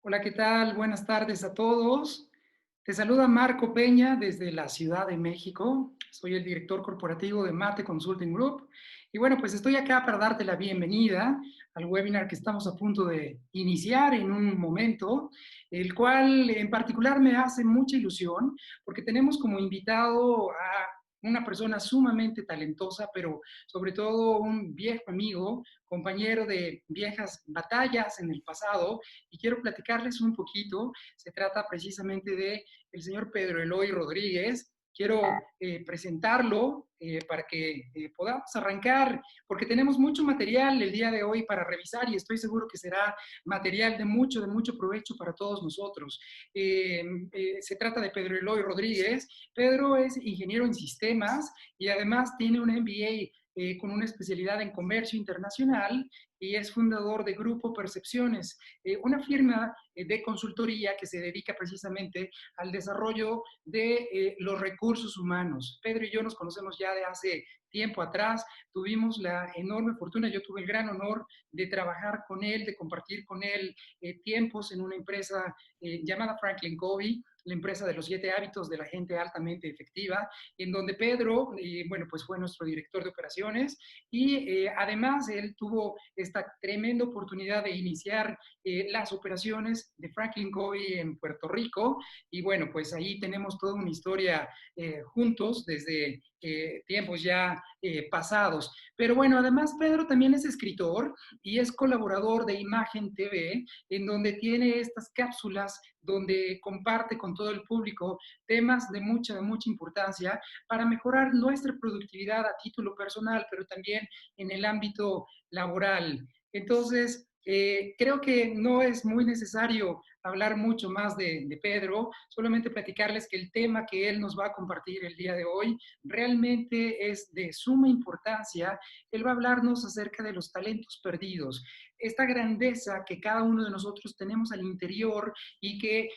Hola, ¿qué tal? Buenas tardes a todos. Te saluda Marco Peña desde la Ciudad de México. Soy el director corporativo de Mate Consulting Group. Y bueno, pues estoy acá para darte la bienvenida al webinar que estamos a punto de iniciar en un momento, el cual en particular me hace mucha ilusión porque tenemos como invitado a una persona sumamente talentosa, pero sobre todo un viejo amigo, compañero de viejas batallas en el pasado, y quiero platicarles un poquito. Se trata precisamente de el señor Pedro Eloy Rodríguez. Quiero presentarlo para que podamos arrancar, porque tenemos mucho material el día de hoy para revisar y estoy seguro que será material de mucho provecho para todos nosotros. Se trata de Pedro Eloy Rodríguez. Pedro es ingeniero en sistemas y además tiene un MBA con una especialidad en comercio internacional y es fundador de Grupo Percepciones, una firma de consultoría que se dedica precisamente al desarrollo de los recursos humanos. Pedro y yo nos conocemos ya de hace tiempo atrás, tuvimos la enorme fortuna, yo tuve el gran honor de trabajar con él, de compartir con él tiempos en una empresa llamada Franklin Covey, la empresa de los 7 hábitos de la gente altamente efectiva, en donde Pedro, bueno, pues fue nuestro director de operaciones y además él tuvo esta tremenda oportunidad de iniciar las operaciones de Franklin Covey en Puerto Rico y bueno, pues ahí tenemos toda una historia juntos desde tiempos ya pasados. Pero bueno, además Pedro también es escritor y es colaborador de Imagen TV, en donde tiene estas cápsulas donde comparte con todo el público temas de mucha importancia para mejorar nuestra productividad a título personal, pero también en el ámbito laboral. Entonces, creo que no es muy necesario hablar mucho más de Pedro, solamente platicarles que el tema que él nos va a compartir el día de hoy realmente es de suma importancia. Él va a hablarnos acerca de los talentos perdidos, esta grandeza que cada uno de nosotros tenemos al interior y que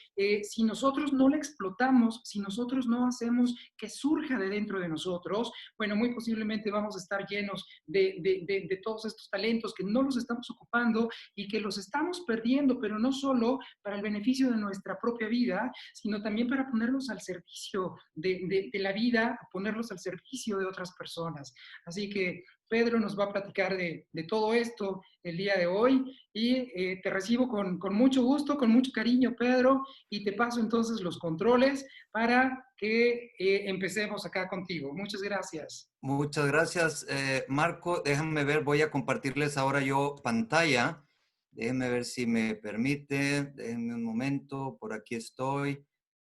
si nosotros no la explotamos, si nosotros no hacemos que surja de dentro de nosotros, bueno, muy posiblemente vamos a estar llenos de todos estos talentos que no los estamos ocupando y que los estamos perdiendo, pero no solo para el beneficio de nuestra propia vida, sino también para ponerlos al servicio de la vida, ponerlos al servicio de otras personas. Así que Pedro nos va a platicar de todo esto el día de hoy y te recibo con mucho gusto, con mucho cariño, Pedro, y te paso entonces los controles para que empecemos acá contigo. Muchas gracias. Muchas gracias, Marco. Déjenme ver, voy a compartirles ahora yo pantalla. Déjenme ver si me permite. Déjenme un momento, por aquí estoy.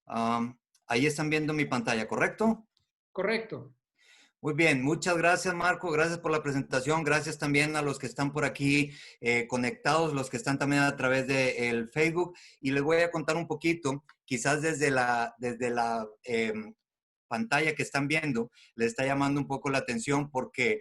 Am, Ahí están viendo mi pantalla, ¿correcto? Correcto. Muy bien, muchas gracias, Marco. Gracias por la presentación. Gracias también a los que están por aquí conectados, los que están también a través del Facebook. Y les voy a contar un poquito, quizás desde la pantalla que están viendo, les está llamando un poco la atención porque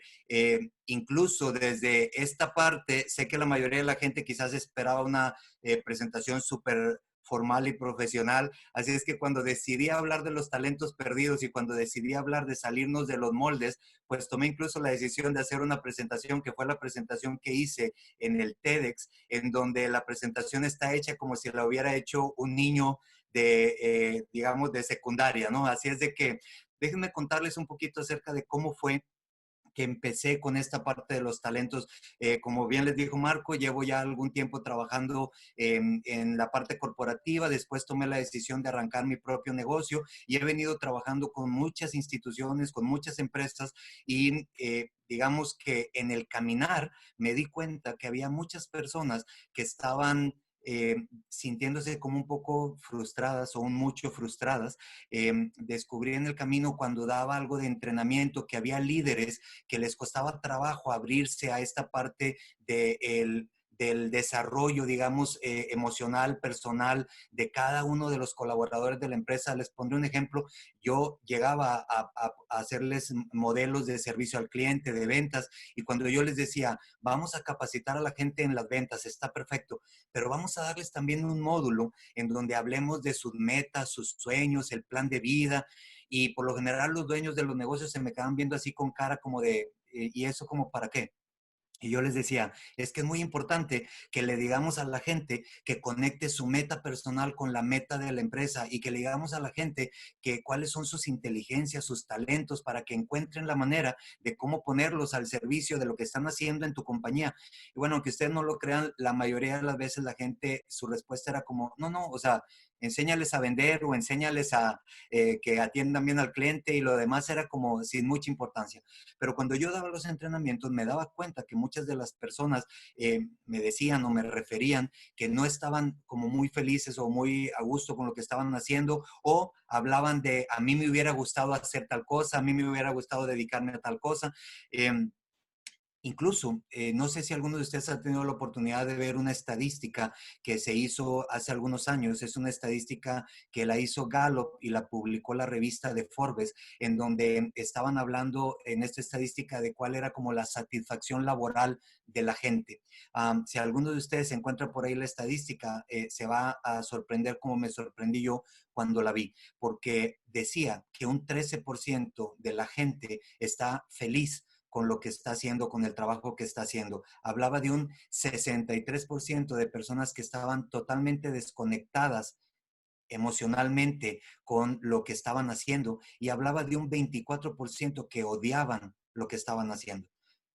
incluso desde esta parte, sé que la mayoría de la gente quizás esperaba una presentación súper formal y profesional. Así es que cuando decidí hablar de los talentos perdidos y cuando decidí hablar de salirnos de los moldes, pues tomé incluso la decisión de hacer una presentación que fue la presentación que hice en el TEDx, en donde la presentación está hecha como si la hubiera hecho un niño digamos, de secundaria, ¿no? Así es de que déjenme contarles un poquito acerca de cómo fue que empecé con esta parte de los talentos. Como bien les dijo Marco, llevo ya algún tiempo trabajando en la parte corporativa, después tomé la decisión de arrancar mi propio negocio y he venido trabajando con muchas instituciones, con muchas empresas y digamos que en el caminar me di cuenta que había muchas personas que estaban sintiéndose como un poco frustradas o un mucho frustradas. Descubrí en el camino cuando daba algo de entrenamiento que había líderes que les costaba trabajo abrirse a esta parte del desarrollo, digamos, emocional, personal de cada uno de los colaboradores de la empresa. Les pondré un ejemplo. Yo llegaba a hacerles modelos de servicio al cliente, de ventas, y cuando yo les decía, vamos a capacitar a la gente en las ventas, está perfecto, pero vamos a darles también un módulo en donde hablemos de sus metas, sus sueños, el plan de vida, y por lo general los dueños de los negocios se me quedaban viendo así con cara como de, ¿y eso como para qué? Y yo les decía, es que es muy importante que le digamos a la gente que conecte su meta personal con la meta de la empresa y que le digamos a la gente que cuáles son sus inteligencias, sus talentos para que encuentren la manera de cómo ponerlos al servicio de lo que están haciendo en tu compañía. Y bueno, aunque ustedes no lo crean, la mayoría de las veces la gente, su respuesta era como, no, no, o sea, enséñales a vender o enséñales a que atiendan bien al cliente y lo demás era como sin mucha importancia. Pero cuando yo daba los entrenamientos me daba cuenta que muchas de las personas me decían o me referían que no estaban como muy felices o muy a gusto con lo que estaban haciendo o hablaban de a mí me hubiera gustado hacer tal cosa, a mí me hubiera gustado dedicarme a tal cosa. Eh, Incluso, no sé si alguno de ustedes ha tenido la oportunidad de ver una estadística que se hizo hace algunos años. Es una estadística que la hizo Gallup y la publicó la revista de Forbes, en donde estaban hablando en esta estadística de cuál era como la satisfacción laboral de la gente. Si alguno de ustedes se encuentra por ahí la estadística, se va a sorprender como me sorprendí yo cuando la vi, porque decía que un 13% de la gente está feliz con lo que está haciendo, con el trabajo que está haciendo. Hablaba de un 63% de personas que estaban totalmente desconectadas emocionalmente con lo que estaban haciendo y hablaba de un 24% que odiaban lo que estaban haciendo.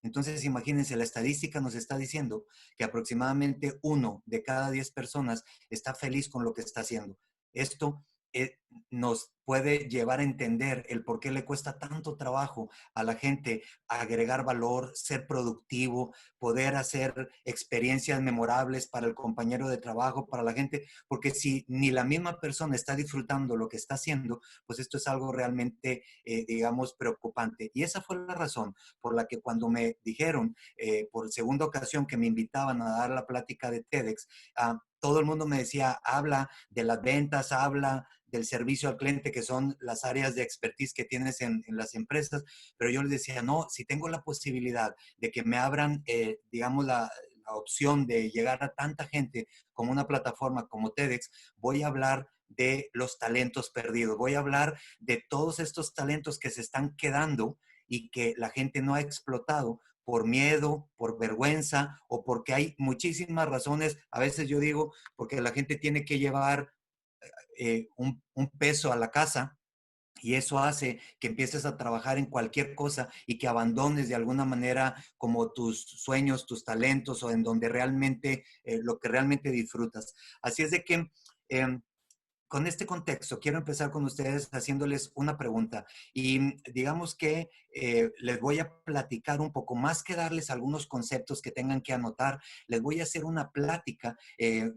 Entonces, imagínense, la estadística nos está diciendo que aproximadamente 1 de cada 10 personas está feliz con lo que está haciendo. Esto eh, nos puede llevar a entender el por qué le cuesta tanto trabajo a la gente agregar valor, ser productivo, poder hacer experiencias memorables para el compañero de trabajo, para la gente, porque si ni la misma persona está disfrutando lo que está haciendo, pues esto es algo realmente, digamos, preocupante. Y esa fue la razón por la que cuando me dijeron por segunda ocasión que me invitaban a dar la plática de TEDx, todo el mundo me decía, habla de las ventas, habla del servicio al cliente, que son las áreas de expertise que tienes en las empresas, pero yo les decía, no, si tengo la posibilidad de que me abran, digamos, la opción de llegar a tanta gente como una plataforma como TEDx, voy a hablar de los talentos perdidos, voy a hablar de todos estos talentos que se están quedando y que la gente no ha explotado por miedo, por vergüenza o porque hay muchísimas razones. A veces yo digo, porque la gente tiene que llevar un peso a la casa y eso hace que empieces a trabajar en cualquier cosa y que abandones de alguna manera como tus sueños, tus talentos o en donde realmente, lo que realmente disfrutas. Así es de que con este contexto, quiero empezar con ustedes haciéndoles una pregunta y digamos que les voy a platicar un poco más que darles algunos conceptos que tengan que anotar, les voy a hacer una plática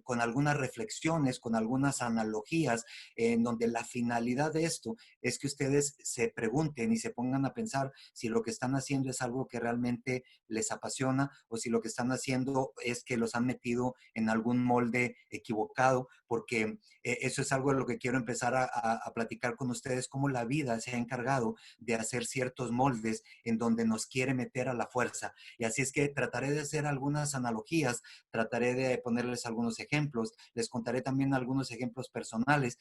con algunas reflexiones, con algunas analogías, en donde la finalidad de esto es que ustedes se pregunten y se pongan a pensar si lo que están haciendo es algo que realmente les apasiona o si lo que están haciendo es que los han metido en algún molde equivocado, porque eso es algo de lo que quiero empezar a platicar con ustedes, cómo la vida se ha encargado de hacer ciertos moldes en donde nos quiere meter a la fuerza. Y así es que trataré de hacer algunas analogías, trataré de ponerles algunos ejemplos, les contaré también algunos ejemplos personales,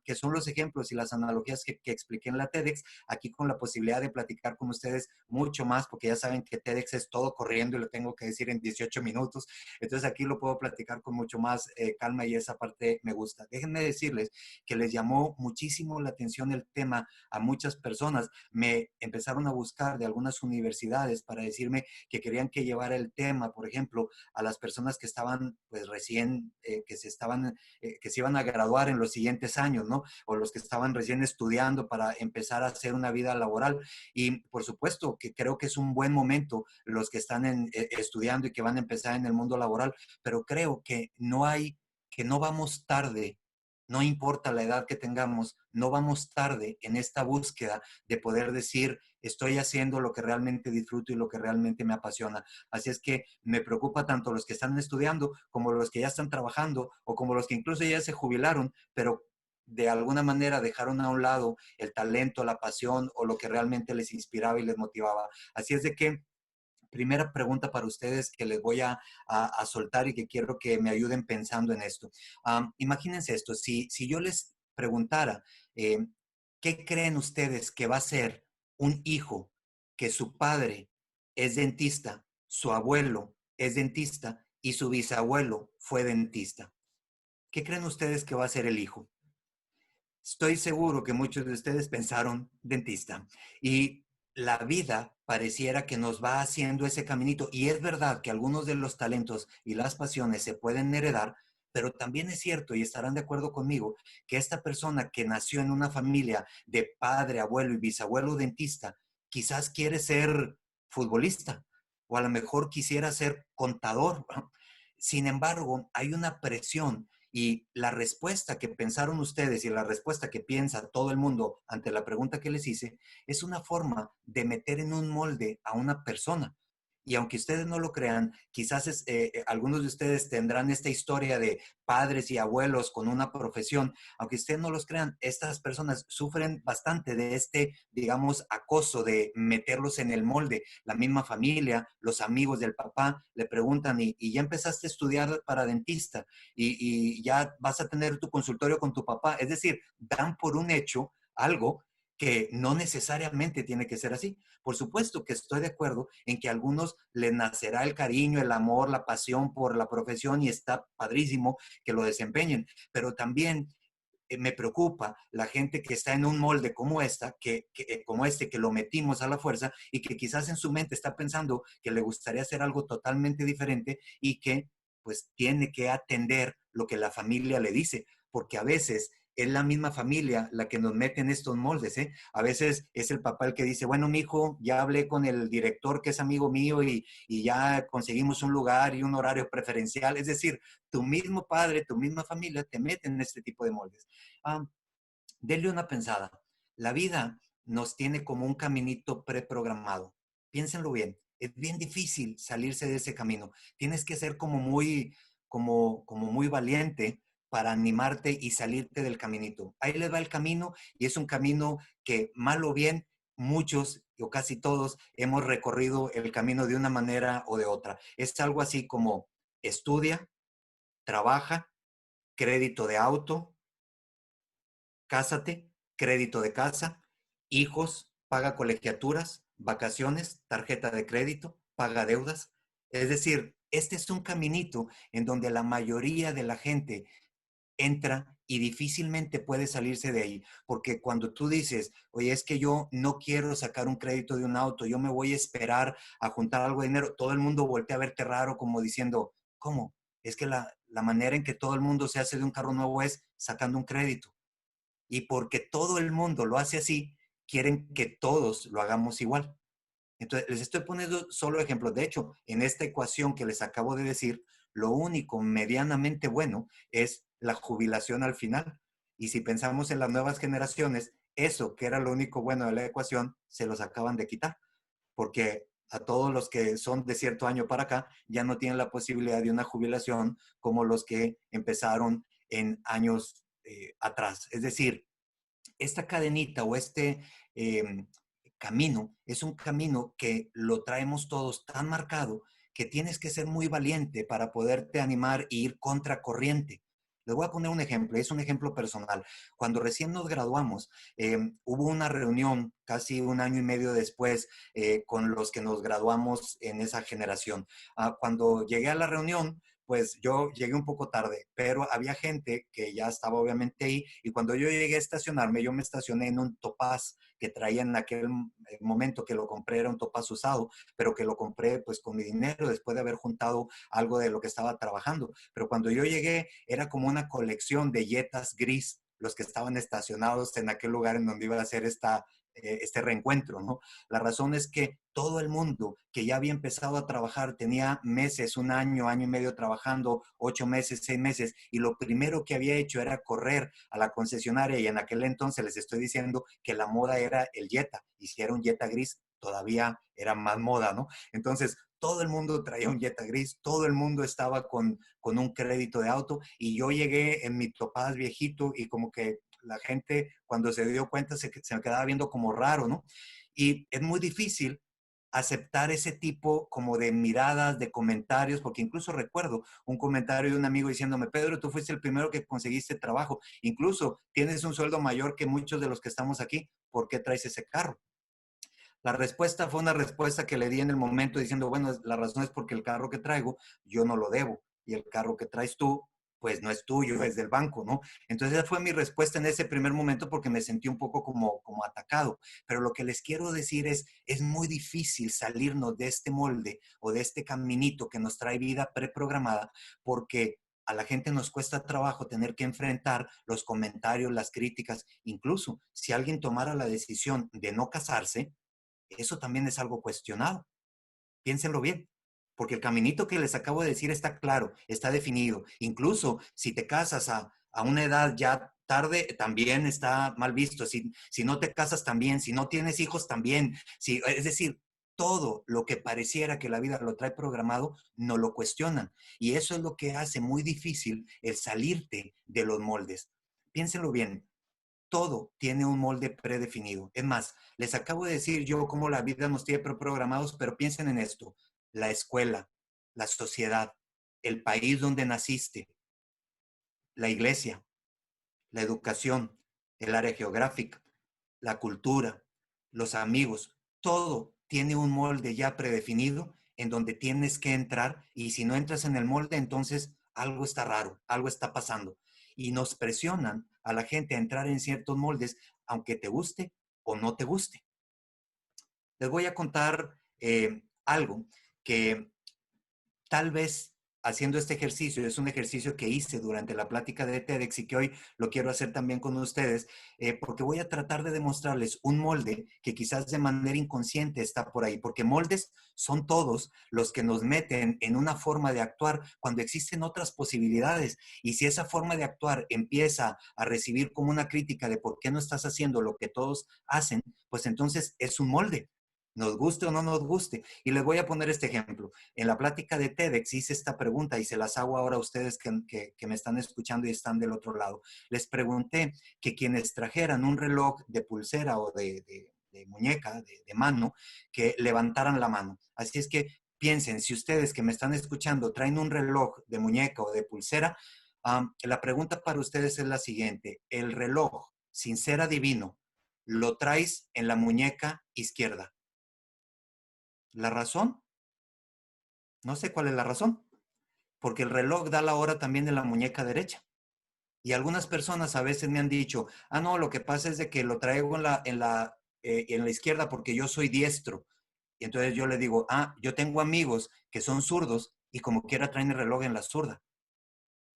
que son los ejemplos y las analogías que expliqué en la TEDx, aquí con la posibilidad de platicar con ustedes mucho más, porque ya saben que TEDx es todo corriendo y lo tengo que decir en 18 minutos, entonces aquí lo puedo platicar con mucho más calma y esa parte me gusta. Déjenme decirles que les llamó muchísimo la atención el tema a muchas personas. Me empezaron a buscar de algunas universidades para decirme que querían que llevara el tema, por ejemplo, a las personas que estaban pues recién, que se iban a graduar en los siguientes años, ¿no? O los que estaban recién estudiando para empezar a hacer una vida laboral. Y por supuesto que creo que es un buen momento los que están estudiando y que van a empezar en el mundo laboral, pero creo que no vamos tarde, no importa la edad que tengamos, no vamos tarde en esta búsqueda de poder decir, estoy haciendo lo que realmente disfruto y lo que realmente me apasiona. Así es que me preocupa tanto los que están estudiando como los que ya están trabajando o como los que incluso ya se jubilaron, pero de alguna manera dejaron a un lado el talento, la pasión o lo que realmente les inspiraba y les motivaba. Así es de que primera pregunta para ustedes que les voy a soltar y que quiero que me ayuden pensando en esto. Imagínense esto, si yo les preguntara, eh, ¿qué creen ustedes que va a ser un hijo que su padre es dentista su abuelo es dentista y su bisabuelo fue dentista. ¿Qué creen ustedes que va a ser el hijo? Estoy seguro que muchos de ustedes pensaron dentista y la vida pareciera que nos va haciendo ese caminito. Y es verdad que algunos de los talentos y las pasiones se pueden heredar, pero también es cierto, y estarán de acuerdo conmigo, que esta persona que nació en una familia de padre, abuelo y bisabuelo dentista, quizás quiere ser futbolista o a lo mejor quisiera ser contador. Sin embargo, hay una presión y la respuesta que pensaron ustedes y la respuesta que piensa todo el mundo ante la pregunta que les hice es una forma de meter en un molde a una persona. Y aunque ustedes no lo crean, quizás algunos de ustedes tendrán esta historia de padres y abuelos con una profesión. Aunque ustedes no los crean, estas personas sufren bastante de este, digamos, acoso de meterlos en el molde. La misma familia, los amigos del papá le preguntan, ¿y ya empezaste a estudiar para dentista? Y ya vas a tener tu consultorio con tu papá. Es decir, dan por un hecho algo que no necesariamente tiene que ser así. Por supuesto que estoy de acuerdo en que a algunos les nacerá el cariño, el amor, la pasión por la profesión y está padrísimo que lo desempeñen, pero también me preocupa la gente que está en un molde como esta, como este, que lo metimos a la fuerza y que quizás en su mente está pensando que le gustaría hacer algo totalmente diferente y que pues tiene que atender lo que la familia le dice, porque a veces es la misma familia la que nos mete en estos moldes, ¿eh? A veces es el papá el que dice, bueno, mijo, ya hablé con el director que es amigo mío y ya conseguimos un lugar y un horario preferencial. Es decir, tu mismo padre, tu misma familia te meten en este tipo de moldes. Ah, denle una pensada. La vida nos tiene como un caminito preprogramado. Piénsenlo bien. Es bien difícil salirse de ese camino. Tienes que ser como muy valiente para animarte y salirte del caminito. Ahí les va el camino y es un camino que, mal o bien, muchos o casi todos hemos recorrido el camino de una manera o de otra. Es algo así como estudia, trabaja, crédito de auto, cásate, crédito de casa, hijos, paga colegiaturas, vacaciones, tarjeta de crédito, paga deudas. Es decir, este es un caminito en donde la mayoría de la gente entra y difícilmente puede salirse de ahí, porque cuando tú dices, oye, es que yo no quiero sacar un crédito de un auto, yo me voy a esperar a juntar algo de dinero, todo el mundo voltea a verte raro como diciendo, ¿cómo? Es que la manera en que todo el mundo se hace de un carro nuevo es sacando un crédito. Y porque todo el mundo lo hace así, quieren que todos lo hagamos igual. Entonces, les estoy poniendo solo ejemplos. De hecho, en esta ecuación que les acabo de decir, lo único medianamente bueno es la jubilación al final. Y si pensamos en las nuevas generaciones, eso que era lo único bueno de la ecuación, se los acaban de quitar. Porque a todos los que son de cierto año para acá, ya no tienen la posibilidad de una jubilación como los que empezaron en años atrás. Es decir, esta cadenita o este camino es un camino que lo traemos todos tan marcado que tienes que ser muy valiente para poderte animar e ir contra corriente. Les voy a poner un ejemplo, es un ejemplo personal. Cuando recién nos graduamos, hubo una reunión casi un año y medio después con los que nos graduamos en esa generación. Cuando llegué a la reunión, pues yo llegué un poco tarde, pero había gente que ya estaba obviamente ahí y cuando yo llegué a estacionarme, yo me estacioné en un Topaz que traía en aquel momento que lo compré, era un Topaz usado, pero que lo compré pues con mi dinero después de haber juntado algo de lo que estaba trabajando. Pero cuando yo llegué era como una colección de Jetas gris los que estaban estacionados en aquel lugar en donde iba a ser este reencuentro, ¿no? La razón es que todo el mundo que ya había empezado a trabajar tenía meses, un año, año y medio trabajando, 8 meses, 6 meses, y lo primero que había hecho era correr a la concesionaria y en aquel entonces les estoy diciendo que la moda era el Jetta, y si era un Jetta gris, todavía era más moda, ¿no? Entonces, todo el mundo traía un Jetta gris, todo el mundo estaba con un crédito de auto y yo llegué en mi Topaz viejito y como que la gente cuando se dio cuenta se me quedaba viendo como raro, ¿no? Y es muy difícil aceptar ese tipo como de miradas, de comentarios, porque incluso recuerdo un comentario de un amigo diciéndome, Pedro, tú fuiste el primero que conseguiste trabajo, incluso tienes un sueldo mayor que muchos de los que estamos aquí, ¿por qué traes ese carro? La respuesta fue una respuesta que le di en el momento diciendo, bueno, la razón es porque el carro que traigo yo no lo debo y el carro que traes tú, pues no es tuyo, es del banco, ¿no? Entonces esa fue mi respuesta en ese primer momento porque me sentí un poco como atacado. Pero lo que les quiero decir es muy difícil salirnos de este molde o de este caminito que nos trae vida preprogramada porque a la gente nos cuesta trabajo tener que enfrentar los comentarios, las críticas, incluso si alguien tomara la decisión de no casarse, eso también es algo cuestionado. Piénsenlo bien, porque el caminito que les acabo de decir está claro, está definido. Incluso si te casas a una edad ya tarde, también está mal visto. Si no te casas también, si no tienes hijos también. Es decir, todo lo que pareciera que la vida lo trae programado, no lo cuestionan. Y eso es lo que hace muy difícil el salirte de los moldes. Piénsenlo bien, todo tiene un molde predefinido. Es más, les acabo de decir yo cómo la vida nos tiene preprogramados, pero piensen en esto. La escuela, la sociedad, el país donde naciste, la iglesia, la educación, el área geográfica, la cultura, los amigos, todo tiene un molde ya predefinido en donde tienes que entrar y si no entras en el molde, entonces algo está raro, algo está pasando. Y nos presionan a la gente a entrar en ciertos moldes, aunque te guste o no te guste. Les voy a contar algo que tal vez haciendo este ejercicio, es un ejercicio que hice durante la plática de TEDx y que hoy lo quiero hacer también con ustedes, porque voy a tratar de demostrarles un molde que quizás de manera inconsciente está por ahí, porque moldes son todos los que nos meten en una forma de actuar cuando existen otras posibilidades. Y si esa forma de actuar empieza a recibir como una crítica de por qué no estás haciendo lo que todos hacen, pues entonces es un molde, nos guste o no nos guste. Y les voy a poner este ejemplo. En la plática de TEDx hice esta pregunta y se las hago ahora a ustedes que me están escuchando y están del otro lado. Les pregunté que quienes trajeran un reloj de pulsera o de muñeca, de mano, que levantaran la mano. Así es que piensen, si ustedes que me están escuchando traen un reloj de muñeca o de pulsera, la pregunta para ustedes es la siguiente. El reloj, sin ser adivino, lo traes en la muñeca izquierda. ¿La razón? No sé cuál es la razón, porque el reloj da la hora también de la muñeca derecha. Y algunas personas a veces me han dicho, no, lo que pasa es de que lo traigo en la izquierda porque yo soy diestro. Y entonces yo le digo, yo tengo amigos que son zurdos y como quiera traen el reloj en la zurda.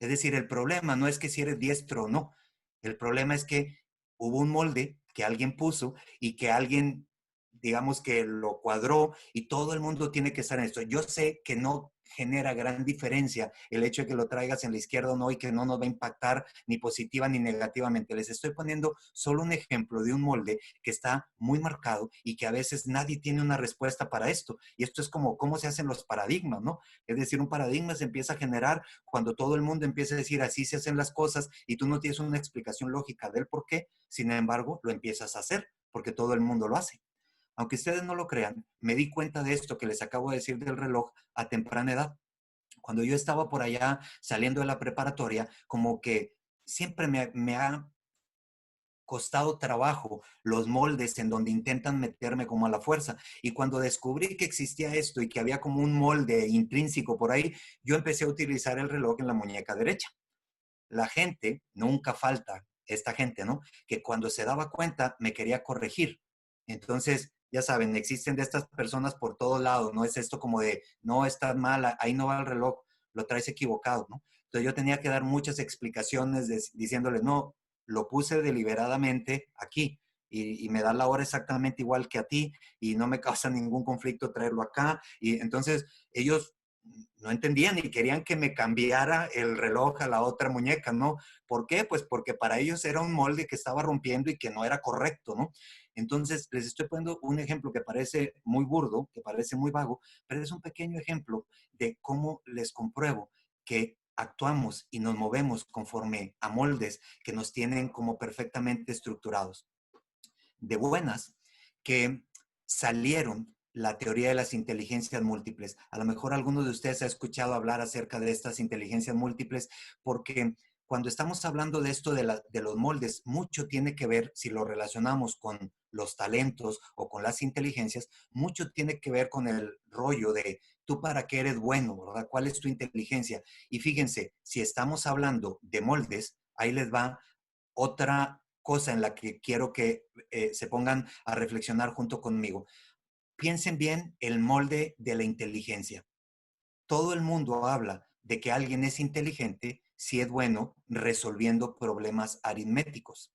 Es decir, el problema no es que si eres diestro o no. El problema es que hubo un molde que alguien puso y que alguien, digamos que lo cuadró y todo el mundo tiene que estar en esto. Yo sé que no genera gran diferencia el hecho de que lo traigas en la izquierda o no y que no nos va a impactar ni positiva ni negativamente. Les estoy poniendo solo un ejemplo de un molde que está muy marcado y que a veces nadie tiene una respuesta para esto. Y esto es como cómo se hacen los paradigmas, ¿no? Es decir, un paradigma se empieza a generar cuando todo el mundo empieza a decir así se hacen las cosas y tú no tienes una explicación lógica del por qué, sin embargo, lo empiezas a hacer porque todo el mundo lo hace. Aunque ustedes no lo crean, me di cuenta de esto que les acabo de decir del reloj a temprana edad. Cuando yo estaba por allá saliendo de la preparatoria, como que siempre me ha costado trabajo los moldes en donde intentan meterme como a la fuerza. Y cuando descubrí que existía esto y que había como un molde intrínseco por ahí, yo empecé a utilizar el reloj en la muñeca derecha. La gente, nunca falta esta gente, ¿no? Que cuando se daba cuenta me quería corregir. Entonces, ya saben, existen de estas personas por todos lados, ¿no? Es esto como de, no, estás mal, ahí no va el reloj, lo traes equivocado, ¿no? Entonces yo tenía que dar muchas explicaciones diciéndoles, no, lo puse deliberadamente aquí y me da la hora exactamente igual que a ti y no me causa ningún conflicto traerlo acá. Y entonces ellos no entendían y querían que me cambiara el reloj a la otra muñeca, ¿no? ¿Por qué? Pues porque para ellos era un molde que estaba rompiendo y que no era correcto, ¿no? Entonces, les estoy poniendo un ejemplo que parece muy burdo, que parece muy vago, pero es un pequeño ejemplo de cómo les compruebo que actuamos y nos movemos conforme a moldes que nos tienen como perfectamente estructurados. De buenas, que salieron la teoría de las inteligencias múltiples. A lo mejor alguno de ustedes ha escuchado hablar acerca de estas inteligencias múltiples porque cuando estamos hablando de esto de los moldes, mucho tiene que ver, si lo relacionamos con los talentos o con las inteligencias, mucho tiene que ver con el rollo de tú para qué eres bueno, ¿verdad? ¿Cuál es tu inteligencia? Y fíjense, si estamos hablando de moldes, ahí les va otra cosa en la que quiero que se pongan a reflexionar junto conmigo. Piensen bien el molde de la inteligencia. Todo el mundo habla de que alguien es inteligente si es bueno resolviendo problemas aritméticos.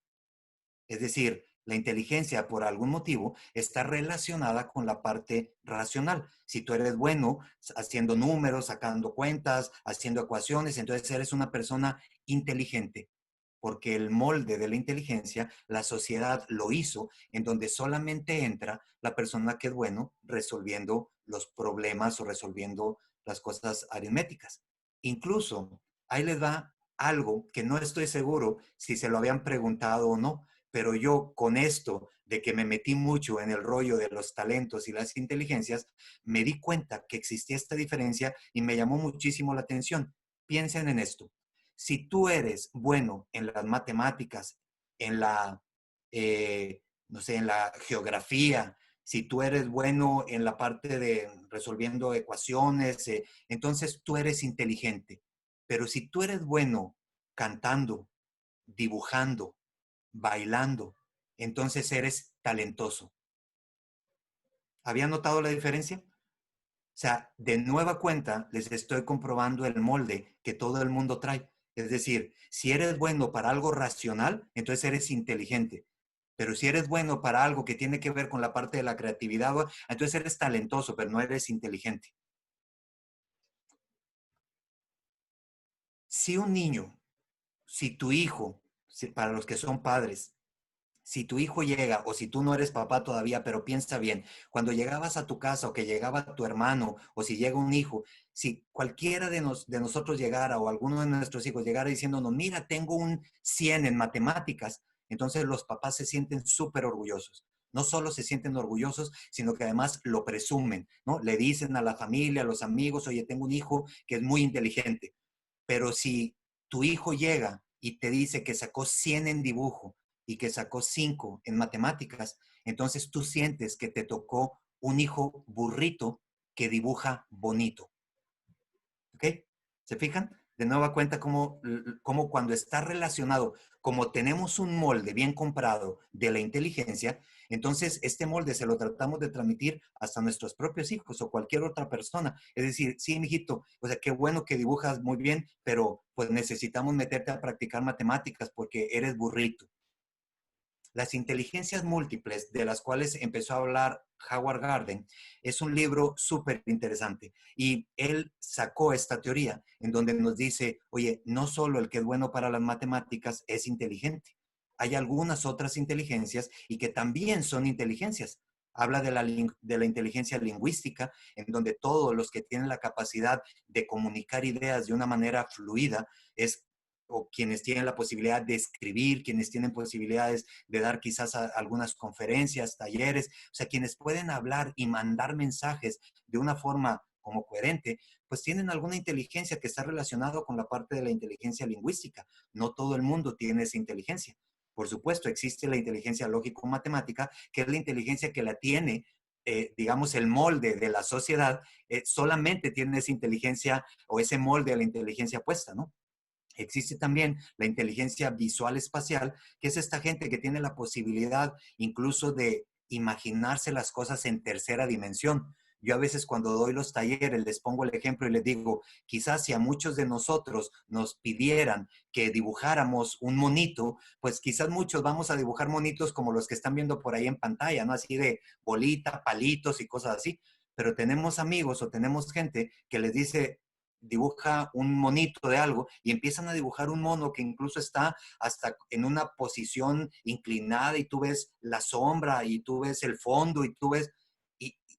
Es decir, la inteligencia por algún motivo está relacionada con la parte racional. Si tú eres bueno haciendo números, sacando cuentas, haciendo ecuaciones, entonces eres una persona inteligente. Porque el molde de la inteligencia, la sociedad lo hizo, en donde solamente entra la persona que es bueno resolviendo los problemas o resolviendo las cosas aritméticas. Incluso, ahí les va algo que no estoy seguro si se lo habían preguntado o no, pero yo con esto de que me metí mucho en el rollo de los talentos y las inteligencias, me di cuenta que existía esta diferencia y me llamó muchísimo la atención. Piensen en esto. Si tú eres bueno en las matemáticas, en la, no sé, en la geografía, si tú eres bueno en la parte de resolviendo ecuaciones, entonces tú eres inteligente. Pero si tú eres bueno cantando, dibujando, bailando, entonces eres talentoso. ¿Habían notado la diferencia? O sea, de nueva cuenta les estoy comprobando el molde que todo el mundo trae. Es decir, si eres bueno para algo racional, entonces eres inteligente. Pero si eres bueno para algo que tiene que ver con la parte de la creatividad, entonces eres talentoso, pero no eres inteligente. Si un niño, si tu hijo, para los que son padres, si tu hijo llega o si tú no eres papá todavía, pero piensa bien, cuando llegabas a tu casa o que llegaba tu hermano o si llega un hijo, si cualquiera de nosotros llegara o alguno de nuestros hijos llegara diciéndonos, mira, tengo un 100 en matemáticas, entonces los papás se sienten súper orgullosos. No solo se sienten orgullosos, sino que además lo presumen, ¿no? Le dicen a la familia, a los amigos, oye, tengo un hijo que es muy inteligente. Pero si tu hijo llega y te dice que sacó 100 en dibujo y que sacó 5 en matemáticas, entonces tú sientes que te tocó un hijo burrito que dibuja bonito. ¿Ok? ¿Se fijan? De nueva cuenta como cuando está relacionado, como tenemos un molde bien comprado de la inteligencia, entonces este molde se lo tratamos de transmitir hasta nuestros propios hijos o cualquier otra persona. Es decir, sí, mijito, o sea, qué bueno que dibujas muy bien, pero pues necesitamos meterte a practicar matemáticas porque eres burrito. Las inteligencias múltiples, de las cuales empezó a hablar Howard Gardner, es un libro súper interesante. Y él sacó esta teoría en donde nos dice, oye, no solo el que es bueno para las matemáticas es inteligente. Hay algunas otras inteligencias y que también son inteligencias. Habla de la inteligencia lingüística, en donde todos los que tienen la capacidad de comunicar ideas de una manera fluida es o quienes tienen la posibilidad de escribir, quienes tienen posibilidades de dar quizás algunas conferencias, talleres, o sea, quienes pueden hablar y mandar mensajes de una forma como coherente, pues tienen alguna inteligencia que está relacionada con la parte de la inteligencia lingüística. No todo el mundo tiene esa inteligencia. Por supuesto, existe la inteligencia lógico-matemática, que es la inteligencia que la tiene, digamos, el molde de la sociedad, solamente tiene esa inteligencia o ese molde de la inteligencia puesta, ¿no? Existe también la inteligencia visual espacial, que es esta gente que tiene la posibilidad incluso de imaginarse las cosas en tercera dimensión. Yo a veces cuando doy los talleres les pongo el ejemplo y les digo, quizás si a muchos de nosotros nos pidieran que dibujáramos un monito, pues quizás muchos vamos a dibujar monitos como los que están viendo por ahí en pantalla, ¿no? Así de bolita, palitos y cosas así. Pero tenemos amigos o tenemos gente que les dice, dibuja un monito de algo y empiezan a dibujar un mono que incluso está hasta en una posición inclinada y tú ves la sombra y tú ves el fondo y tú ves,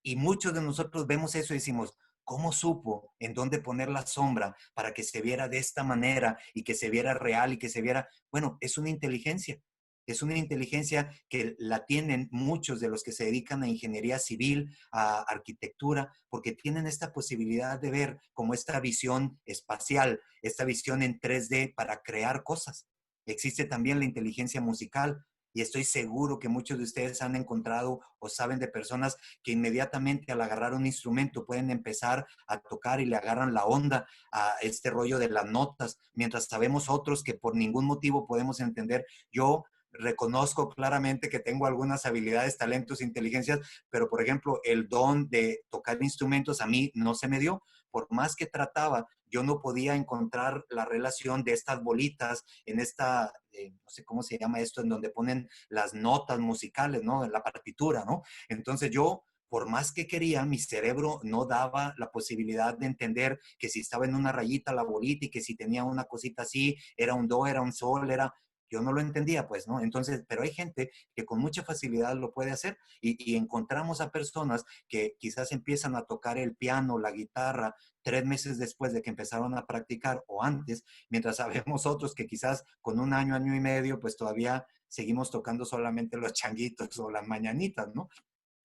y muchos de nosotros vemos eso y decimos, ¿cómo supo en dónde poner la sombra para que se viera de esta manera y que se viera real y que se viera, bueno, es una inteligencia. Es una inteligencia que la tienen muchos de los que se dedican a ingeniería civil, a arquitectura, porque tienen esta posibilidad de ver como esta visión espacial, esta visión en 3D para crear cosas. Existe también la inteligencia musical y estoy seguro que muchos de ustedes han encontrado o saben de personas que inmediatamente al agarrar un instrumento pueden empezar a tocar y le agarran la onda a este rollo de las notas, mientras sabemos otros que por ningún motivo podemos entender. Yo reconozco claramente que tengo algunas habilidades, talentos, inteligencias, pero por ejemplo, el don de tocar instrumentos a mí no se me dio. Por más que trataba, yo no podía encontrar la relación de estas bolitas en esta, no sé cómo se llama esto, en donde ponen las notas musicales, ¿no? En la partitura, ¿no? Entonces yo, por más que quería, mi cerebro no daba la posibilidad de entender que si estaba en una rayita la bolita y que si tenía una cosita así, era un do, era un sol, era... Yo no lo entendía, pues, ¿no? Entonces, pero hay gente que con mucha facilidad lo puede hacer y encontramos a personas que quizás empiezan a tocar el piano, la guitarra, 3 meses después de que empezaron a practicar o antes, mientras sabemos otros que quizás con un año, año y medio, pues todavía seguimos tocando solamente los changuitos o las mañanitas, ¿no?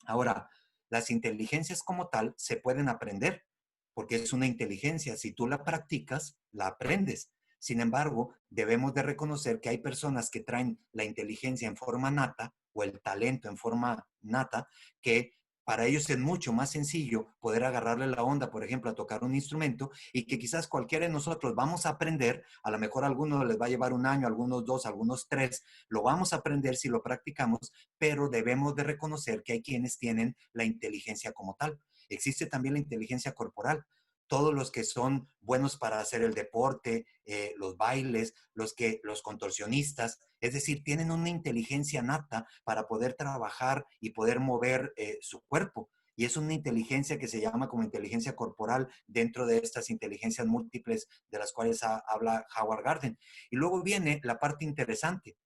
Ahora, las inteligencias como tal se pueden aprender, porque es una inteligencia. Si tú la practicas, la aprendes. Sin embargo, debemos de reconocer que hay personas que traen la inteligencia en forma nata o el talento en forma nata, que para ellos es mucho más sencillo poder agarrarle la onda, por ejemplo, a tocar un instrumento y que quizás cualquiera de nosotros vamos a aprender, a lo mejor a algunos les va a llevar un año, a algunos dos, a algunos tres, lo vamos a aprender si lo practicamos, pero debemos de reconocer que hay quienes tienen la inteligencia como tal. Existe también la inteligencia corporal. Todos los que son buenos para hacer el deporte, los bailes, los contorsionistas, es decir, tienen una inteligencia nata para poder trabajar y poder mover su cuerpo. Y es una inteligencia que se llama como inteligencia corporal dentro de estas inteligencias múltiples de las cuales habla Howard Gardner. Y luego viene la parte interesante.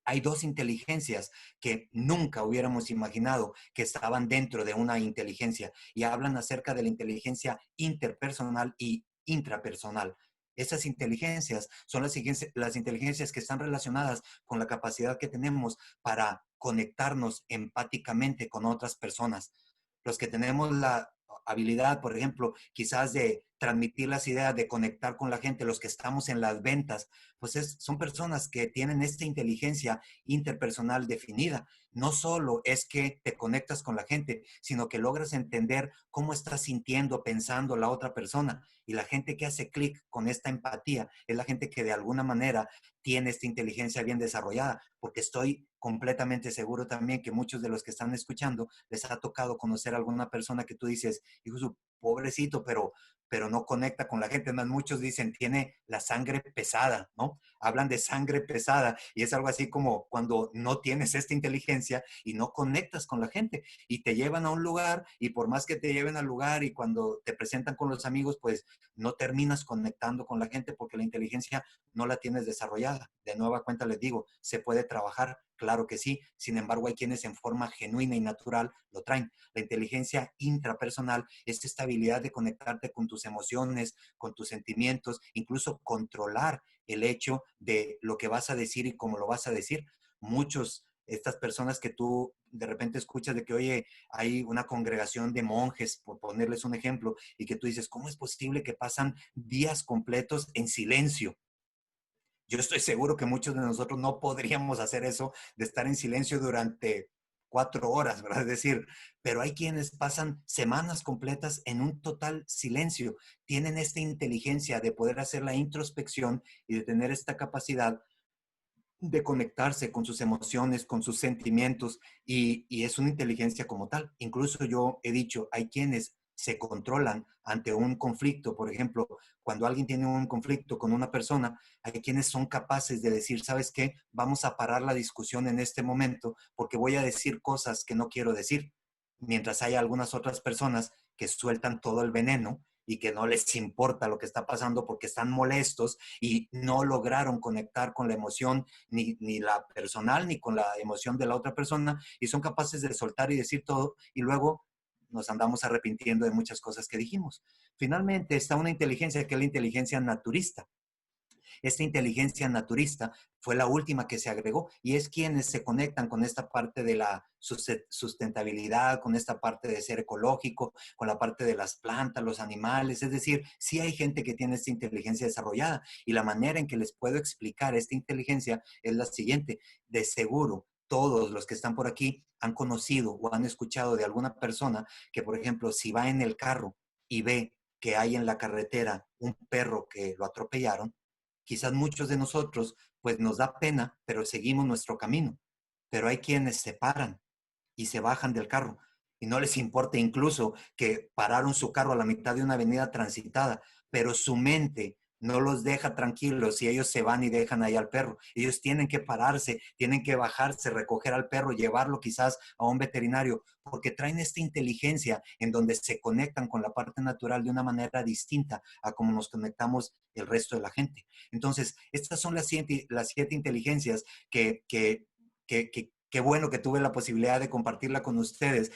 Hay dos inteligencias que nunca hubiéramos imaginado que estaban dentro de una inteligencia y hablan acerca de la inteligencia interpersonal y intrapersonal. Esas inteligencias son las inteligencias que están relacionadas con la capacidad que tenemos para conectarnos empáticamente con otras personas. Los que tenemos la habilidad, por ejemplo, quizás de transmitir las ideas, de conectar con la gente, los que estamos en las ventas, pues son personas que tienen esta inteligencia interpersonal definida. No solo es que te conectas con la gente, sino que logras entender cómo está sintiendo, pensando la otra persona. Y la gente que hace clic con esta empatía es la gente que de alguna manera tiene esta inteligencia bien desarrollada, porque estoy completamente seguro también que muchos de los que están escuchando les ha tocado conocer a alguna persona que tú dices, hijo, su pobrecito, pero no conecta con la gente. Más muchos dicen, tiene la sangre pesada, ¿no? Hablan de sangre pesada y es algo así como cuando no tienes esta inteligencia y no conectas con la gente y te llevan a un lugar y por más que te lleven al lugar y cuando te presentan con los amigos, pues no terminas conectando con la gente porque la inteligencia no la tienes desarrollada. De nueva cuenta les digo, se puede trabajar, claro que sí. Sin embargo, hay quienes en forma genuina y natural lo traen. La inteligencia intrapersonal es esta habilidad de conectarte con tus emociones, con tus sentimientos, incluso controlar el hecho de lo que vas a decir y cómo lo vas a decir. Muchos, estas personas que tú de repente escuchas de que, oye, hay una congregación de monjes, por ponerles un ejemplo, y que tú dices, ¿cómo es posible que pasan días completos en silencio? Yo estoy seguro que muchos de nosotros no podríamos hacer eso de estar en silencio durante 4 horas, ¿verdad? Es decir, pero hay quienes pasan semanas completas en un total silencio. Tienen esta inteligencia de poder hacer la introspección y de tener esta capacidad de conectarse con sus emociones, con sus sentimientos, y es una inteligencia como tal. Incluso yo he dicho, hay quienes se controlan ante un conflicto. Por ejemplo, cuando alguien tiene un conflicto con una persona, hay quienes son capaces de decir, ¿sabes qué? Vamos a parar la discusión en este momento porque voy a decir cosas que no quiero decir. Mientras hay algunas otras personas que sueltan todo el veneno y que no les importa lo que está pasando porque están molestos y no lograron conectar con la emoción ni la personal ni con la emoción de la otra persona y son capaces de soltar y decir todo y luego nos andamos arrepintiendo de muchas cosas que dijimos. Finalmente está una inteligencia que es la inteligencia naturista. Esta inteligencia naturista fue la última que se agregó y es quienes se conectan con esta parte de la sustentabilidad, con esta parte de ser ecológico, con la parte de las plantas, los animales. Es decir, sí hay gente que tiene esta inteligencia desarrollada y la manera en que les puedo explicar esta inteligencia es la siguiente. De seguro, todos los que están por aquí han conocido o han escuchado de alguna persona que, por ejemplo, si va en el carro y ve que hay en la carretera un perro que lo atropellaron, quizás muchos de nosotros, pues nos da pena, pero seguimos nuestro camino. Pero hay quienes se paran y se bajan del carro y no les importa incluso que pararon su carro a la mitad de una avenida transitada, pero su mente no los deja tranquilos y ellos se van y dejan ahí al perro. Ellos tienen que pararse, tienen que bajarse, recoger al perro, llevarlo quizás a un veterinario, porque traen esta inteligencia en donde se conectan con la parte natural de una manera distinta a como nos conectamos el resto de la gente. Entonces, estas son las siete inteligencias qué bueno que tuve la posibilidad de compartirla con ustedes,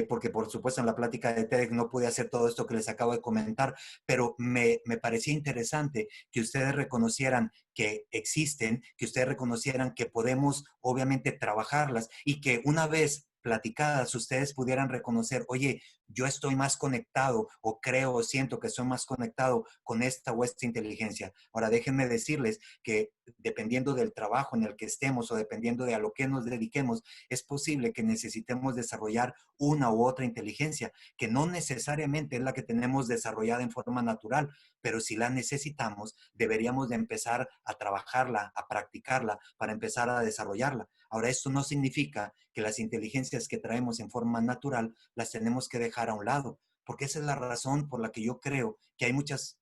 porque por supuesto en la plática de TEDx no pude hacer todo esto que les acabo de comentar, pero me parecía interesante que ustedes reconocieran que existen, que ustedes reconocieran que podemos obviamente trabajarlas y que una vez platicadas ustedes pudieran reconocer, oye, yo estoy más conectado o creo o siento que soy más conectado con esta o esta inteligencia. Ahora déjenme decirles que dependiendo del trabajo en el que estemos o dependiendo de a lo que nos dediquemos, es posible que necesitemos desarrollar una u otra inteligencia, que no necesariamente es la que tenemos desarrollada en forma natural, pero si la necesitamos, deberíamos de empezar a trabajarla, a practicarla, para empezar a desarrollarla. Ahora, esto no significa que las inteligencias que traemos en forma natural las tenemos que dejar a un lado, porque esa es la razón por la que yo creo que hay muchas.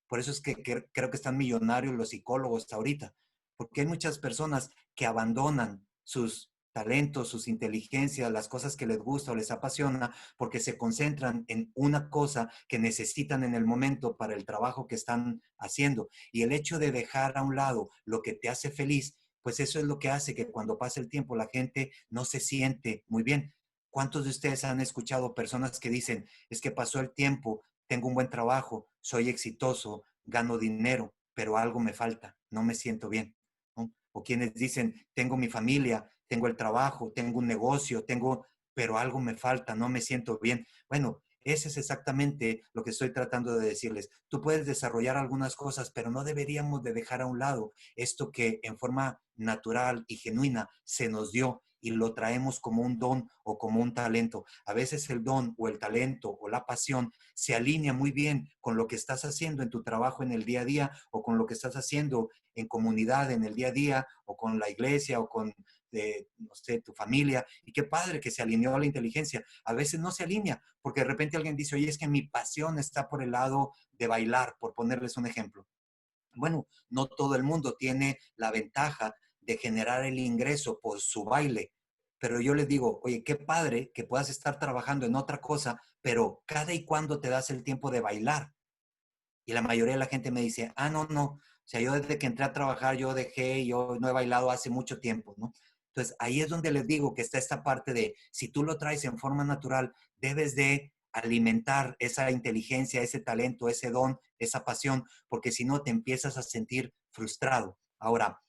Por eso es que creo que están millonarios los psicólogos ahorita, porque hay muchas personas que abandonan sus talentos, sus inteligencias, las cosas que les gusta o les apasiona, porque se concentran en una cosa que necesitan en el momento para el trabajo que están haciendo. Y el hecho de dejar a un lado lo que te hace feliz, pues eso es lo que hace que cuando pasa el tiempo la gente no se siente muy bien. ¿Cuántos de ustedes han escuchado personas que dicen, es que pasó el tiempo, tengo un buen trabajo, soy exitoso, gano dinero, pero algo me falta, no me siento bien, ¿no? O quienes dicen, tengo mi familia, tengo el trabajo, tengo un negocio, pero algo me falta, no me siento bien. Bueno, ese es exactamente lo que estoy tratando de decirles. Tú puedes desarrollar algunas cosas, pero no deberíamos de dejar a un lado esto que en forma natural y genuina se nos dio y lo traemos como un don o como un talento. A veces el don o el talento o la pasión se alinea muy bien con lo que estás haciendo en tu trabajo en el día a día o con lo que estás haciendo en comunidad en el día a día o con la iglesia o con, no sé, tu familia. Y qué padre que se alineó la inteligencia. A veces no se alinea porque de repente alguien dice, oye, es que mi pasión está por el lado de bailar, por ponerles un ejemplo. Bueno, no todo el mundo tiene la ventaja de generar el ingreso por su baile, pero yo les digo, oye, qué padre que puedas estar trabajando en otra cosa, pero cada y cuando te das el tiempo de bailar. Y la mayoría de la gente me dice, ah, no, no, o sea, yo desde que entré a trabajar, yo no he bailado hace mucho tiempo, ¿no? Entonces, ahí es donde les digo que está esta parte de, si tú lo traes en forma natural, debes de alimentar esa inteligencia, ese talento, ese don, esa pasión, porque si no te empiezas a sentir frustrado. Ahora,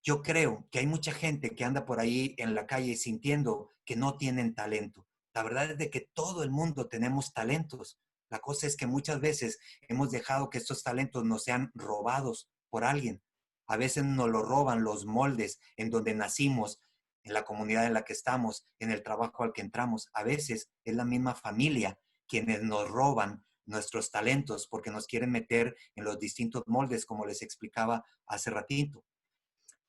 yo creo que hay mucha gente que anda por ahí en la calle sintiendo que no tienen talento. La verdad es de que todo el mundo tenemos talentos. La cosa es que muchas veces hemos dejado que estos talentos nos sean robados por alguien. A veces nos lo roban los moldes en donde nacimos, en la comunidad en la que estamos, en el trabajo al que entramos. A veces es la misma familia quienes nos roban nuestros talentos porque nos quieren meter en los distintos moldes, como les explicaba hace ratito.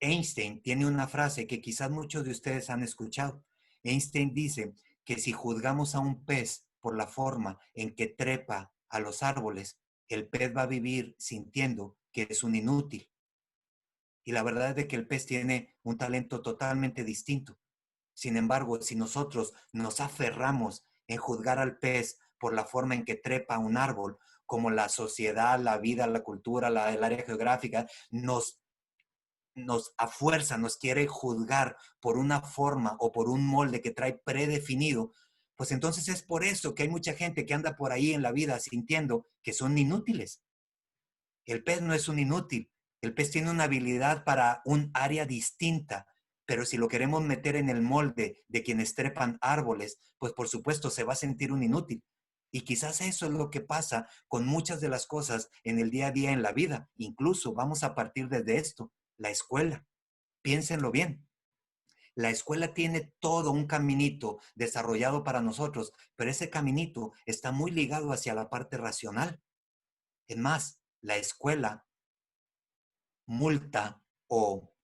Einstein tiene una frase que quizás muchos de ustedes han escuchado. Einstein dice que si juzgamos a un pez por la forma en que trepa a los árboles, el pez va a vivir sintiendo que es un inútil. Y la verdad es de que el pez tiene un talento totalmente distinto. Sin embargo, si nosotros nos aferramos en juzgar al pez por la forma en que trepa a un árbol, como la sociedad, la vida, la cultura, el área geográfica, nos a fuerza nos quiere juzgar por una forma o por un molde que trae predefinido, pues entonces es por eso que hay mucha gente que anda por ahí en la vida sintiendo que son inútiles. El pez no es un inútil, el pez tiene una habilidad para un área distinta, pero si lo queremos meter en el molde de quienes trepan árboles, pues por supuesto se va a sentir un inútil. Y quizás eso es lo que pasa con muchas de las cosas en el día a día en la vida. Incluso vamos a partir desde esto, la escuela. Piénsenlo bien. La escuela tiene todo un caminito desarrollado para nosotros, pero ese caminito está muy ligado hacia la parte racional. Es más, la escuela multa o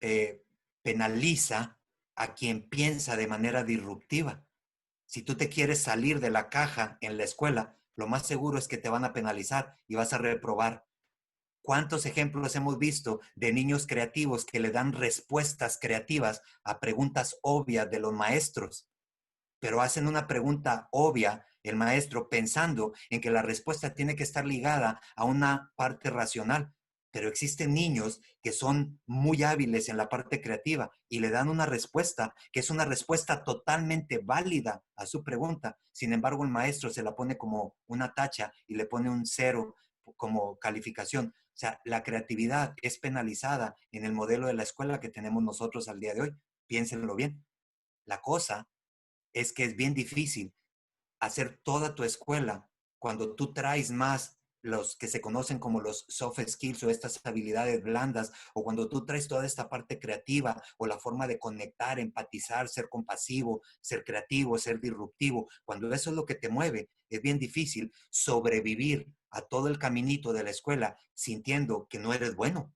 eh, penaliza a quien piensa de manera disruptiva. Si tú te quieres salir de la caja en la escuela, lo más seguro es que te van a penalizar y vas a reprobar. ¿Cuántos ejemplos hemos visto de niños creativos que le dan respuestas creativas a preguntas obvias de los maestros? Pero hacen una pregunta obvia el maestro pensando en que la respuesta tiene que estar ligada a una parte racional. Pero existen niños que son muy hábiles en la parte creativa y le dan una respuesta que es una respuesta totalmente válida a su pregunta. Sin embargo, el maestro se la pone como una tacha y le pone un cero como calificación. O sea, la creatividad es penalizada en el modelo de la escuela que tenemos nosotros al día de hoy. Piénsenlo bien. La cosa es que es bien difícil hacer toda tu escuela cuando tú traes más los que se conocen como los soft skills o estas habilidades blandas, o cuando tú traes toda esta parte creativa o la forma de conectar, empatizar, ser compasivo, ser creativo, ser disruptivo, cuando eso es lo que te mueve, es bien difícil sobrevivir a todo el caminito de la escuela sintiendo que no eres bueno.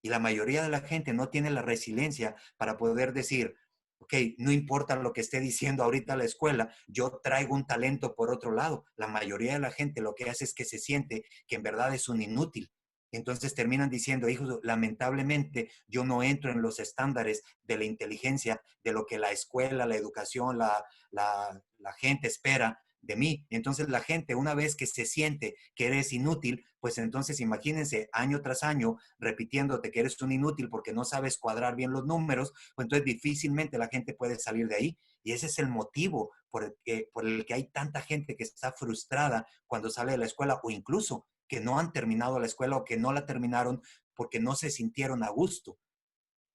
Y la mayoría de la gente no tiene la resiliencia para poder decir, ok, no importa lo que esté diciendo ahorita la escuela, yo traigo un talento por otro lado. La mayoría de la gente lo que hace es que se siente que en verdad es un inútil. Entonces terminan diciendo, hijos, lamentablemente yo no entro en los estándares de la inteligencia, de lo que la escuela, la educación, la gente espera de mí. Entonces la gente, una vez que se siente que eres inútil, pues entonces imagínense año tras año repitiéndote que eres un inútil porque no sabes cuadrar bien los números, pues entonces difícilmente la gente puede salir de ahí. Y ese es el motivo por el que hay tanta gente que está frustrada cuando sale de la escuela, o incluso que no han terminado la escuela o que no la terminaron porque no se sintieron a gusto.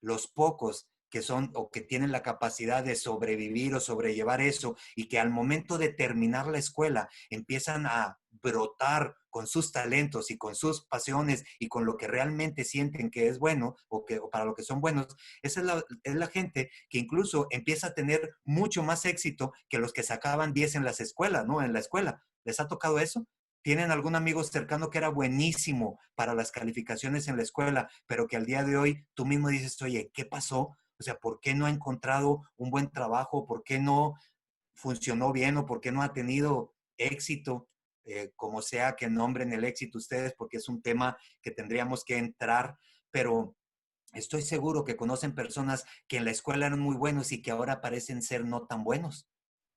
Los pocos que son o que tienen la capacidad de sobrevivir o sobrellevar eso y que al momento de terminar la escuela empiezan a brotar con sus talentos y con sus pasiones y con lo que realmente sienten que es bueno o para lo que son buenos, esa es la gente que incluso empieza a tener mucho más éxito que los que sacaban 10 en las escuelas, ¿no? En la escuela. ¿Les ha tocado eso? ¿Tienen algún amigo cercano que era buenísimo para las calificaciones en la escuela, pero que al día de hoy tú mismo dices, oye, ¿qué pasó? O sea, ¿por qué no ha encontrado un buen trabajo? ¿Por qué no funcionó bien o por qué no ha tenido éxito? Como sea que nombren el éxito ustedes, porque es un tema que tendríamos que entrar, pero estoy seguro que conocen personas que en la escuela eran muy buenos y que ahora parecen ser no tan buenos.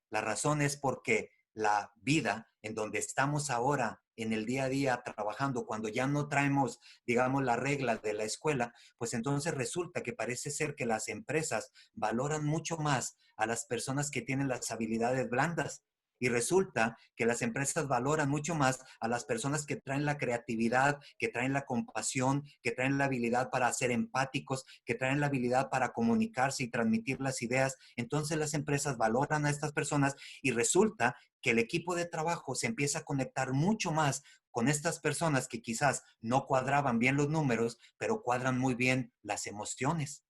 La razón es porque la vida en donde estamos ahora en el día a día trabajando, cuando ya no traemos, digamos, la regla de la escuela, pues entonces resulta que parece ser que las empresas valoran mucho más a las personas que tienen las habilidades blandas. Y resulta que las empresas valoran mucho más a las personas que traen la creatividad, que traen la compasión, que traen la habilidad para ser empáticos, que traen la habilidad para comunicarse y transmitir las ideas. Entonces las empresas valoran a estas personas y resulta que el equipo de trabajo se empieza a conectar mucho más con estas personas que quizás no cuadraban bien los números, pero cuadran muy bien las emociones.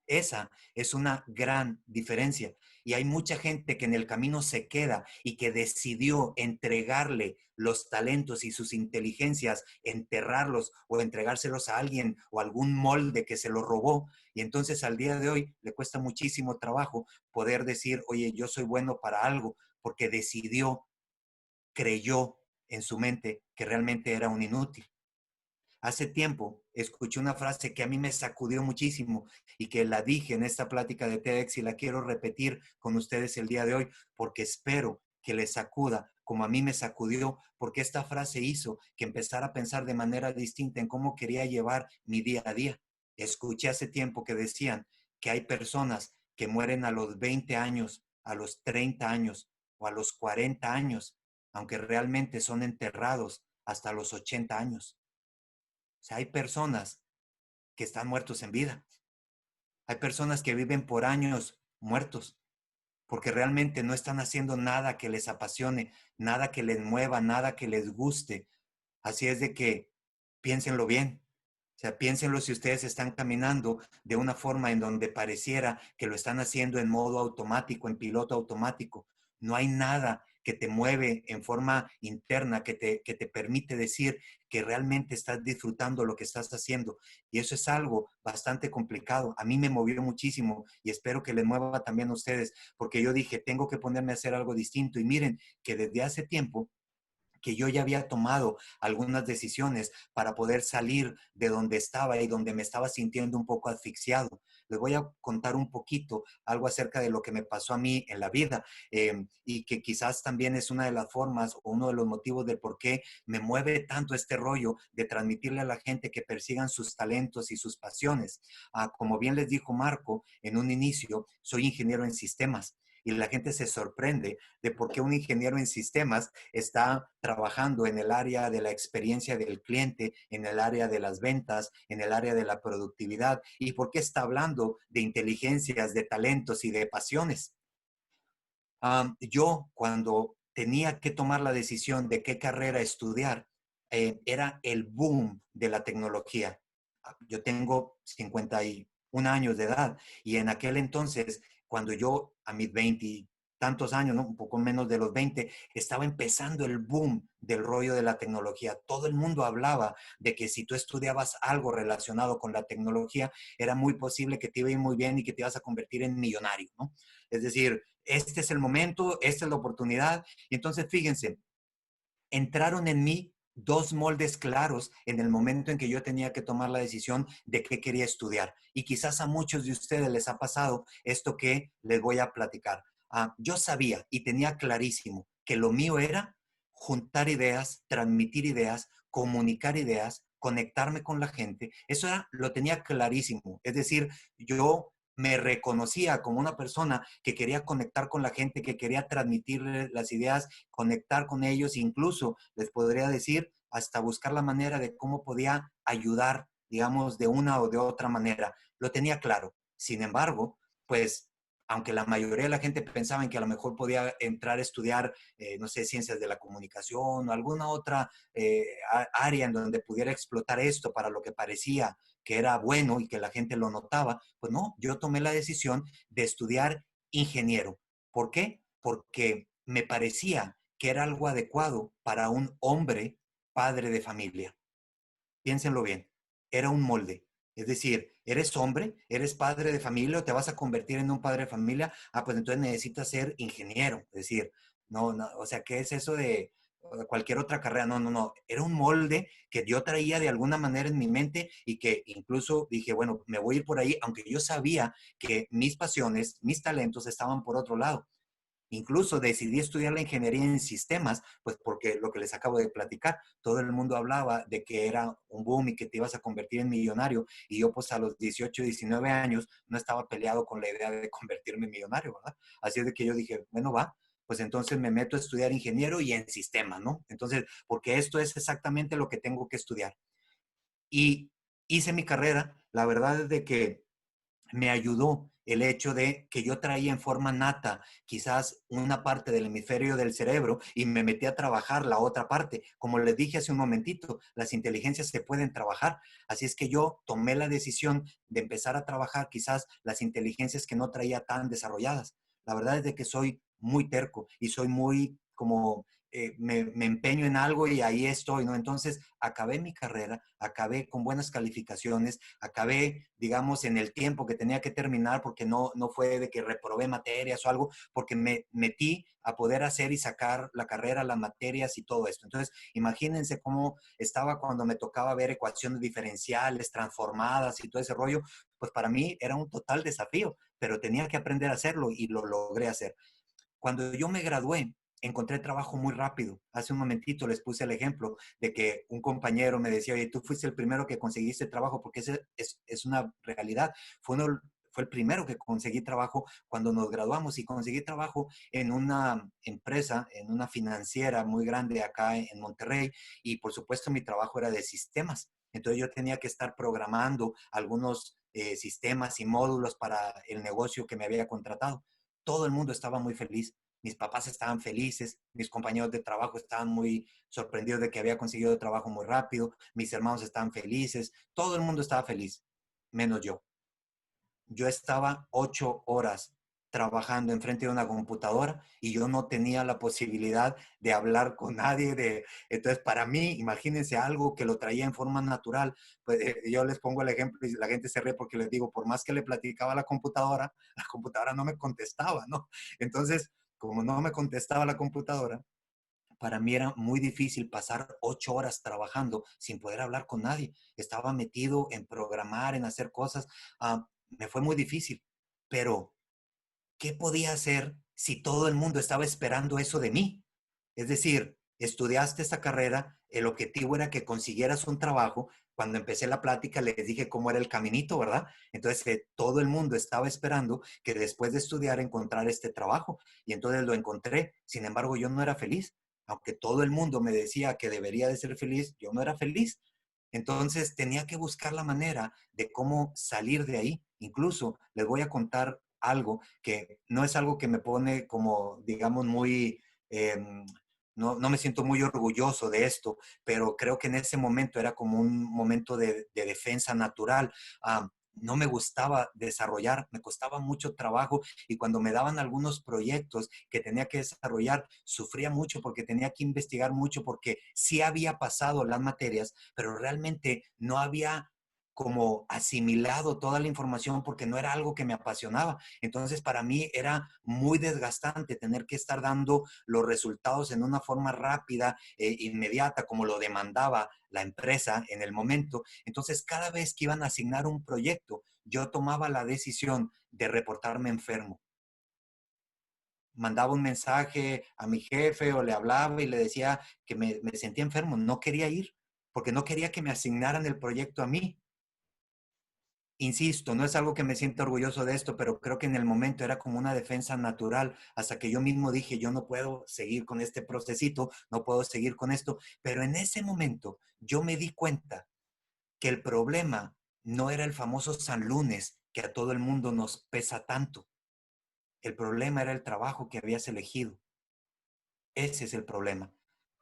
Esa es una gran diferencia. Y hay mucha gente que en el camino se queda y que decidió entregarle los talentos y sus inteligencias, enterrarlos o entregárselos a alguien o algún molde que se lo robó. Y entonces al día de hoy le cuesta muchísimo trabajo poder decir, oye, yo soy bueno para algo, porque decidió, creyó en su mente que realmente era un inútil. Hace tiempo escuché una frase que a mí me sacudió muchísimo y que la dije en esta plática de TEDx y la quiero repetir con ustedes el día de hoy porque espero que les sacuda como a mí me sacudió, porque esta frase hizo que empezara a pensar de manera distinta en cómo quería llevar mi día a día. Escuché hace tiempo que decían que hay personas que mueren a los 20 años, a los 30 años o a los 40 años, aunque realmente son enterrados hasta los 80 años. O sea, hay personas que están muertos en vida. Hay personas que viven por años muertos porque realmente no están haciendo nada que les apasione, nada que les mueva, nada que les guste. Así es de que piénsenlo bien. O sea, piénsenlo si ustedes están caminando de una forma en donde pareciera que lo están haciendo en modo automático, en piloto automático. No hay nada que te mueve en forma interna, que te permite decir que realmente estás disfrutando lo que estás haciendo. Y eso es algo bastante complicado. A mí me movió muchísimo y espero que les mueva también a ustedes, porque yo dije, tengo que ponerme a hacer algo distinto. Y miren que desde hace tiempo que yo ya había tomado algunas decisiones para poder salir de donde estaba y donde me estaba sintiendo un poco asfixiado. Les voy a contar un poquito algo acerca de lo que me pasó a mí en la vida y que quizás también es una de las formas o uno de los motivos del por qué me mueve tanto este rollo de transmitirle a la gente que persigan sus talentos y sus pasiones. Como bien les dijo Marco en un inicio, soy ingeniero en sistemas y la gente se sorprende de por qué un ingeniero en sistemas está trabajando en el área de la experiencia del cliente, en el área de las ventas, en el área de la productividad y por qué está hablando de inteligencias, de talentos y de pasiones. Yo cuando tenía que tomar la decisión de qué carrera estudiar, era el boom de la tecnología. Yo tengo 51 años de edad y en aquel entonces, cuando yo a mis 20 tantos años, ¿no? Un poco menos de los 20, estaba empezando el boom del rollo de la tecnología. Todo el mundo hablaba de que si tú estudiabas algo relacionado con la tecnología, era muy posible que te iba a ir muy bien y que te ibas a convertir en millonario, ¿no? Es decir, este es el momento, esta es la oportunidad. Y entonces, fíjense, entraron en mí dos moldes claros en el momento en que yo tenía que tomar la decisión de qué quería estudiar. Y quizás a muchos de ustedes les ha pasado esto que les voy a platicar. Yo sabía y tenía clarísimo que lo mío era juntar ideas, transmitir ideas, comunicar ideas, conectarme con la gente. Eso era, lo tenía clarísimo. Es decir, yo me reconocía como una persona que quería conectar con la gente, que quería transmitirle las ideas, conectar con ellos, incluso les podría decir hasta buscar la manera de cómo podía ayudar, digamos, de una o de otra manera. Lo tenía claro. Sin embargo, pues, aunque la mayoría de la gente pensaba en que a lo mejor podía entrar a estudiar, no sé, ciencias de la comunicación o alguna otra área en donde pudiera explotar esto para lo que parecía que era bueno y que la gente lo notaba, pues no, yo tomé la decisión de estudiar ingeniero. ¿Por qué? Porque me parecía que era algo adecuado para un hombre padre de familia. Piénsenlo bien, era un molde. Es decir, eres hombre, eres padre de familia o te vas a convertir en un padre de familia, pues entonces necesitas ser ingeniero. Es decir, no, no, o sea, ¿qué es eso de cualquier otra carrera? No, no, no. Era un molde que yo traía de alguna manera en mi mente y que incluso dije, bueno, me voy a ir por ahí, aunque yo sabía que mis pasiones, mis talentos estaban por otro lado. Incluso decidí estudiar la ingeniería en sistemas, pues porque lo que les acabo de platicar, todo el mundo hablaba de que era un boom y que te ibas a convertir en millonario. Y yo pues a los 18, 19 años no estaba peleado con la idea de convertirme en millonario, ¿verdad? Así es de que yo dije, bueno, va, pues entonces me meto a estudiar ingeniero y en sistemas, ¿no? Entonces, porque esto es exactamente lo que tengo que estudiar. Y hice mi carrera, la verdad es de que me ayudó el hecho de que yo traía en forma nata quizás una parte del hemisferio del cerebro y me metí a trabajar la otra parte. Como les dije hace un momentito, las inteligencias se pueden trabajar. Así es que yo tomé la decisión de empezar a trabajar quizás las inteligencias que no traía tan desarrolladas. La verdad es de que soy muy terco y soy muy como me empeño en algo y ahí estoy, ¿no? Entonces, acabé mi carrera, acabé con buenas calificaciones, acabé, digamos, en el tiempo que tenía que terminar porque no fue de que reprobé materias o algo, porque me metí a poder hacer y sacar la carrera, las materias y todo esto. Entonces, imagínense cómo estaba cuando me tocaba ver ecuaciones diferenciales, transformadas y todo ese rollo, pues para mí era un total desafío, pero tenía que aprender a hacerlo y lo logré hacer. Cuando yo me gradué, encontré trabajo muy rápido. Hace un momentito les puse el ejemplo de que un compañero me decía, oye, tú fuiste el primero que conseguiste trabajo, porque esa es una realidad. Fue el primero que conseguí trabajo cuando nos graduamos y conseguí trabajo en una empresa, en una financiera muy grande acá en Monterrey y por supuesto mi trabajo era de sistemas. Entonces yo tenía que estar programando algunos sistemas y módulos para el negocio que me había contratado. Todo el mundo estaba muy feliz. mis papás estaban felices, mis compañeros de trabajo estaban muy sorprendidos de que había conseguido trabajo muy rápido, mis hermanos estaban felices, todo el mundo estaba feliz, menos yo. Yo estaba 8 horas trabajando enfrente de una computadora y yo no tenía la posibilidad de hablar con nadie. Entonces, para mí, imagínense algo que lo traía en forma natural. Pues, yo les pongo el ejemplo y la gente se ríe porque les digo, por más que le platicaba a la computadora no me contestaba, ¿no? Entonces, como no me contestaba la computadora, para mí era muy difícil pasar 8 horas trabajando sin poder hablar con nadie. Estaba metido en programar, en hacer cosas. Me fue muy difícil. Pero, ¿qué podía hacer si todo el mundo estaba esperando eso de mí? Es decir, estudiaste esta carrera, el objetivo era que consiguieras un trabajo. Cuando empecé la plática les dije cómo era el caminito, ¿verdad? Entonces, todo el mundo estaba esperando que después de estudiar encontrar este trabajo. Y entonces lo encontré. Sin embargo, yo no era feliz. Aunque todo el mundo me decía que debería de ser feliz, yo no era feliz. Entonces tenía que buscar la manera de cómo salir de ahí. Incluso les voy a contar algo que no es algo que me pone como, digamos, muy, no me siento muy orgulloso de esto, pero creo que en ese momento era como un momento de defensa natural. No me gustaba desarrollar, me costaba mucho trabajo y cuando me daban algunos proyectos que tenía que desarrollar, sufría mucho porque tenía que investigar mucho porque sí había pasado las materias, pero realmente no había como asimilado toda la información porque no era algo que me apasionaba. Entonces, para mí era muy desgastante tener que estar dando los resultados en una forma rápida, inmediata, como lo demandaba la empresa en el momento. Entonces, cada vez que iban a asignar un proyecto, yo tomaba la decisión de reportarme enfermo. Mandaba un mensaje a mi jefe o le hablaba y le decía que me sentía enfermo. No quería ir porque no quería que me asignaran el proyecto a mí. Insisto, no es algo que me sienta orgulloso de esto, pero creo que en el momento era como una defensa natural, hasta que yo mismo dije, yo no puedo seguir con este procesito, no puedo seguir con esto, pero en ese momento yo me di cuenta que el problema no era el famoso San Lunes que a todo el mundo nos pesa tanto. El problema era el trabajo que habías elegido. Ese es el problema.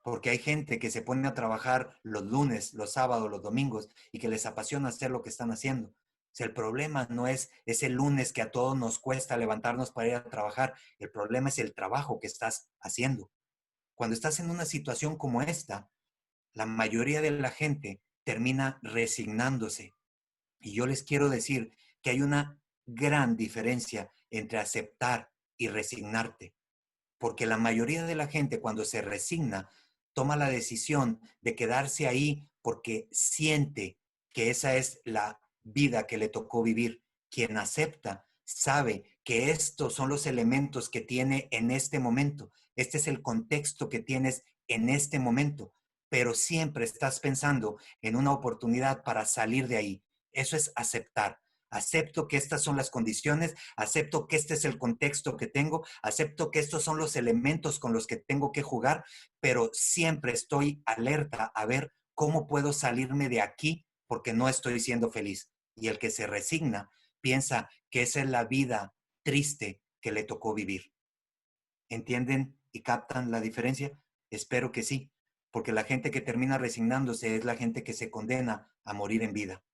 Porque hay gente que se pone a trabajar los lunes, los sábados, los domingos y que les apasiona hacer lo que están haciendo. O sea, el problema no es ese lunes que a todos nos cuesta levantarnos para ir a trabajar. El problema es el trabajo que estás haciendo. Cuando estás en una situación como esta, la mayoría de la gente termina resignándose. Y yo les quiero decir que hay una gran diferencia entre aceptar y resignarte. Porque la mayoría de la gente cuando se resigna toma la decisión de quedarse ahí porque siente que esa es la vida que le tocó vivir. Quien acepta sabe que estos son los elementos que tiene en este momento. Este es el contexto que tienes en este momento, pero siempre estás pensando en una oportunidad para salir de ahí. Eso es aceptar. Acepto que estas son las condiciones, acepto que este es el contexto que tengo, acepto que estos son los elementos con los que tengo que jugar, pero siempre estoy alerta a ver cómo puedo salirme de aquí porque no estoy siendo feliz. Y el que se resigna piensa que esa es la vida triste que le tocó vivir. ¿Entienden y captan la diferencia? Espero que sí, porque la gente que termina resignándose es la gente que se condena a morir en vida.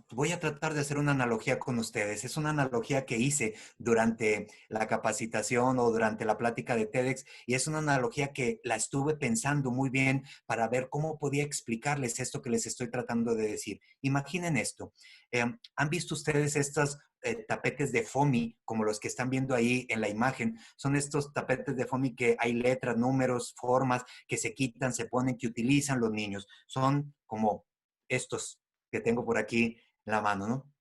Voy a tratar de hacer una analogía con ustedes. Es una analogía que hice durante la capacitación o durante la plática de TEDx y es una analogía que la estuve pensando muy bien para ver cómo podía explicarles esto que les estoy tratando de decir. Imaginen esto. ¿Han visto ustedes estos tapetes de foamy como los que están viendo ahí en la imagen? Son estos tapetes de foamy que hay letras, números, formas que se quitan, se ponen, que utilizan los niños. Son como estos que tengo por aquí en la mano, ¿no?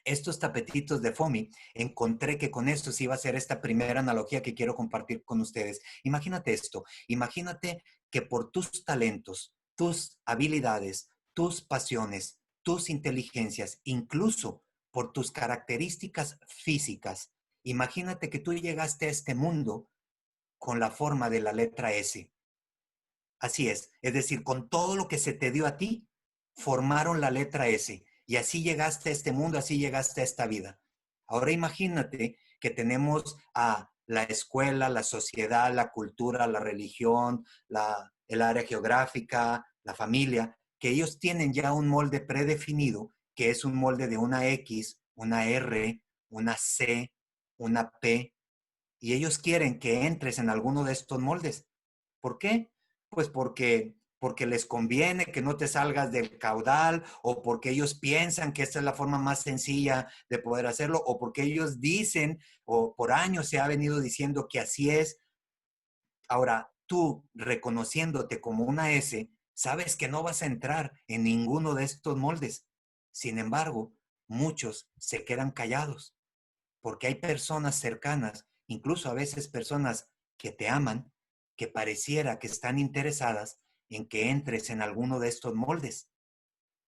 Estos tapetitos de foamy, encontré que con esto sí iba a ser esta primera analogía que quiero compartir con ustedes. Imagínate esto, imagínate que por tus talentos, tus habilidades, tus pasiones, tus inteligencias, incluso por tus características físicas, imagínate que tú llegaste a este mundo con la forma de la letra S. Así es decir, con todo lo que se te dio a ti, formaron la letra S. Y así llegaste a este mundo, así llegaste a esta vida. Ahora imagínate que tenemos a la escuela, la sociedad, la cultura, la religión, el área geográfica, la familia, que ellos tienen ya un molde predefinido, que es un molde de una X, una R, una C, una P, y ellos quieren que entres en alguno de estos moldes. ¿Por qué? Pues porque les conviene que no te salgas del caudal, o porque ellos piensan que esta es la forma más sencilla de poder hacerlo, o porque ellos dicen, o por años se ha venido diciendo que así es. Ahora, tú reconociéndote como una S, sabes que no vas a entrar en ninguno de estos moldes. Sin embargo, muchos se quedan callados porque hay personas cercanas, incluso a veces personas que te aman, que pareciera que están interesadas en que entres en alguno de estos moldes.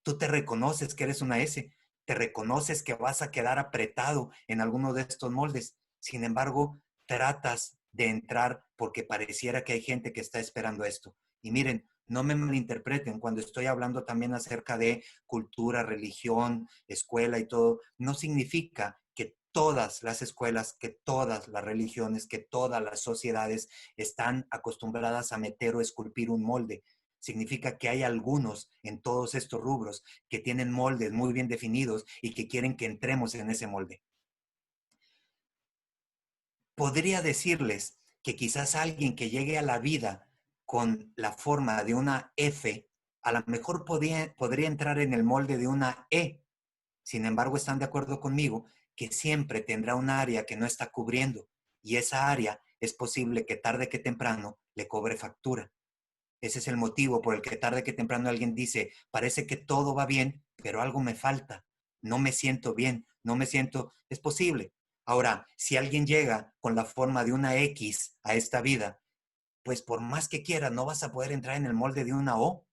Tú te reconoces que eres una S, te reconoces que vas a quedar apretado en alguno de estos moldes. Sin embargo, tratas de entrar porque pareciera que hay gente que está esperando esto. Y miren, no me malinterpreten, cuando estoy hablando también acerca de cultura, religión, escuela y todo, no significa que todas las escuelas, que todas las religiones, que todas las sociedades están acostumbradas a meter o esculpir un molde. Significa que hay algunos en todos estos rubros que tienen moldes muy bien definidos y que quieren que entremos en ese molde. Podría decirles que quizás alguien que llegue a la vida con la forma de una F, a lo mejor podría entrar en el molde de una E. Sin embargo, están de acuerdo conmigo que siempre tendrá un área que no está cubriendo, y esa área es posible que tarde que temprano le cobre factura. Ese es el motivo por el que tarde que temprano alguien dice, parece que todo va bien, pero algo me falta. No me siento bien, no me siento... Es posible. Ahora, si alguien llega con la forma de una X a esta vida, pues por más que quiera, no vas a poder entrar en el molde de una O.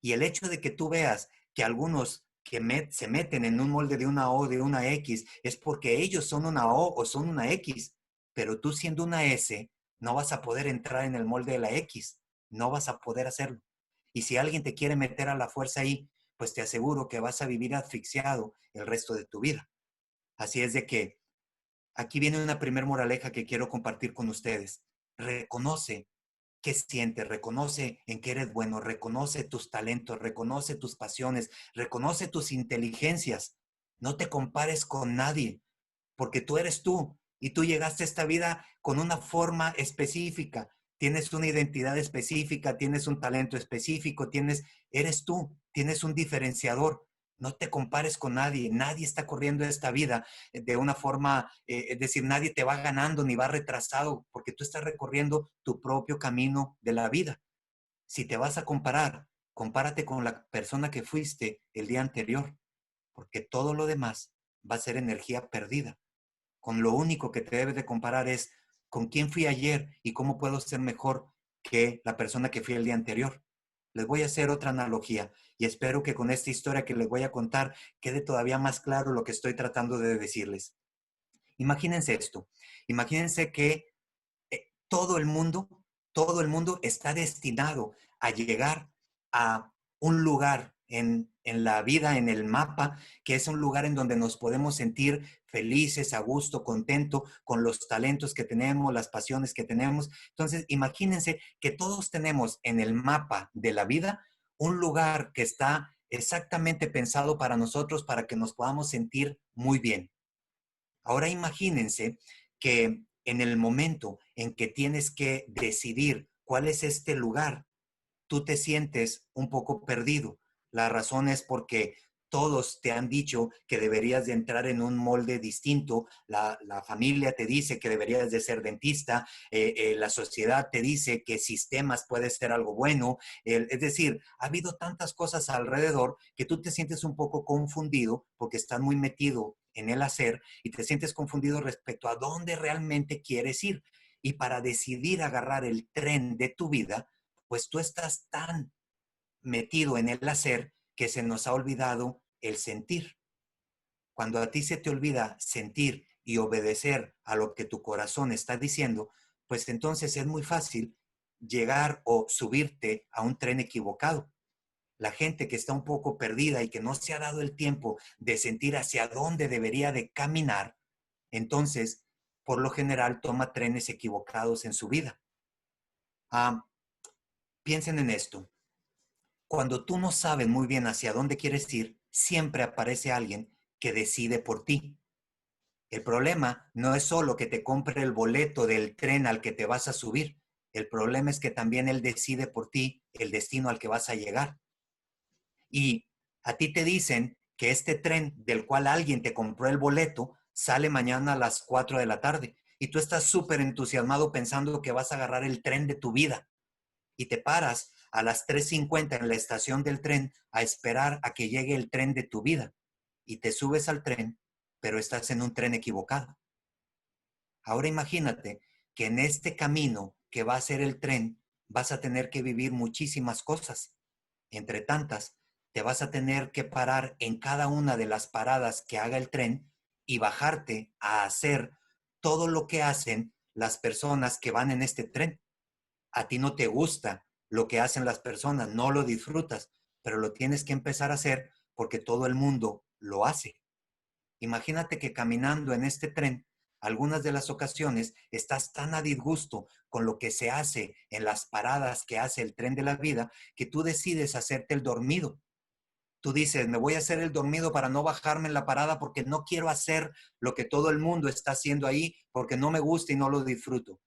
Y el hecho de que tú veas que algunos se meten en un molde de una O, de una X, es porque ellos son una O son una X. Pero tú siendo una S, no vas a poder entrar en el molde de la X. No vas a poder hacerlo. Y si alguien te quiere meter a la fuerza ahí, pues te aseguro que vas a vivir asfixiado el resto de tu vida. Así es de que aquí viene una primer moraleja que quiero compartir con ustedes. Reconoce qué sientes, reconoce en qué eres bueno, reconoce tus talentos, reconoce tus pasiones, reconoce tus inteligencias. No te compares con nadie, porque tú eres tú y tú llegaste a esta vida con una forma específica, tienes una identidad específica, tienes un talento específico, eres tú, tienes un diferenciador. No te compares con nadie, nadie está corriendo esta vida de una forma, es decir, nadie te va ganando ni va retrasado, porque tú estás recorriendo tu propio camino de la vida. Si te vas a comparar, compárate con la persona que fuiste el día anterior, porque todo lo demás va a ser energía perdida. Con lo único que te debes de comparar es con quién fui ayer y cómo puedo ser mejor que la persona que fui el día anterior. Les voy a hacer otra analogía y espero que con esta historia que les voy a contar quede todavía más claro lo que estoy tratando de decirles. Imagínense esto. Imagínense que todo el mundo está destinado a llegar a un lugar en la vida, en el mapa, que es un lugar en donde nos podemos sentir felices, a gusto, contento con los talentos que tenemos, las pasiones que tenemos. Entonces, imagínense que todos tenemos en el mapa de la vida un lugar que está exactamente pensado para nosotros, para que nos podamos sentir muy bien. Ahora imagínense que en el momento en que tienes que decidir cuál es este lugar, tú te sientes un poco perdido. La razón es porque todos te han dicho que deberías de entrar en un molde distinto, la familia te dice que deberías de ser dentista, la sociedad te dice que sistemas puede ser algo bueno, es decir, ha habido tantas cosas alrededor que tú te sientes un poco confundido porque estás muy metido en el hacer y te sientes confundido respecto a dónde realmente quieres ir. Y para decidir agarrar el tren de tu vida, pues tú estás tan metido en el hacer que se nos ha olvidado el sentir. Cuando a ti se te olvida sentir y obedecer a lo que tu corazón está diciendo, pues entonces es muy fácil llegar o subirte a un tren equivocado. La gente que está un poco perdida y que no se ha dado el tiempo de sentir hacia dónde debería de caminar, Entonces, por lo general, toma trenes equivocados en su vida. Ah, piensen en esto. Cuando tú no sabes muy bien hacia dónde quieres ir, siempre aparece alguien que decide por ti. El problema no es solo que te compre el boleto del tren al que te vas a subir. El problema es que también él decide por ti el destino al que vas a llegar. Y a ti te dicen que este tren del cual alguien te compró el boleto sale mañana a las 4 de la tarde. Y tú estás súper entusiasmado pensando que vas a agarrar el tren de tu vida. Y te paras a las 3:50 en la estación del tren a esperar a que llegue el tren de tu vida. Y te subes al tren, pero estás en un tren equivocado. Ahora imagínate que en este camino que va a ser el tren, vas a tener que vivir muchísimas cosas. Entre tantas, te vas a tener que parar en cada una de las paradas que haga el tren y bajarte a hacer todo lo que hacen las personas que van en este tren. A ti no te gusta lo que hacen las personas, no lo disfrutas, pero lo tienes que empezar a hacer porque todo el mundo lo hace. Imagínate que caminando en este tren, algunas de las ocasiones estás tan a disgusto con lo que se hace en las paradas que hace el tren de la vida que tú decides hacerte el dormido. Tú dices, me voy a hacer el dormido para no bajarme en la parada porque no quiero hacer lo que todo el mundo está haciendo ahí porque no me gusta y no lo disfruto.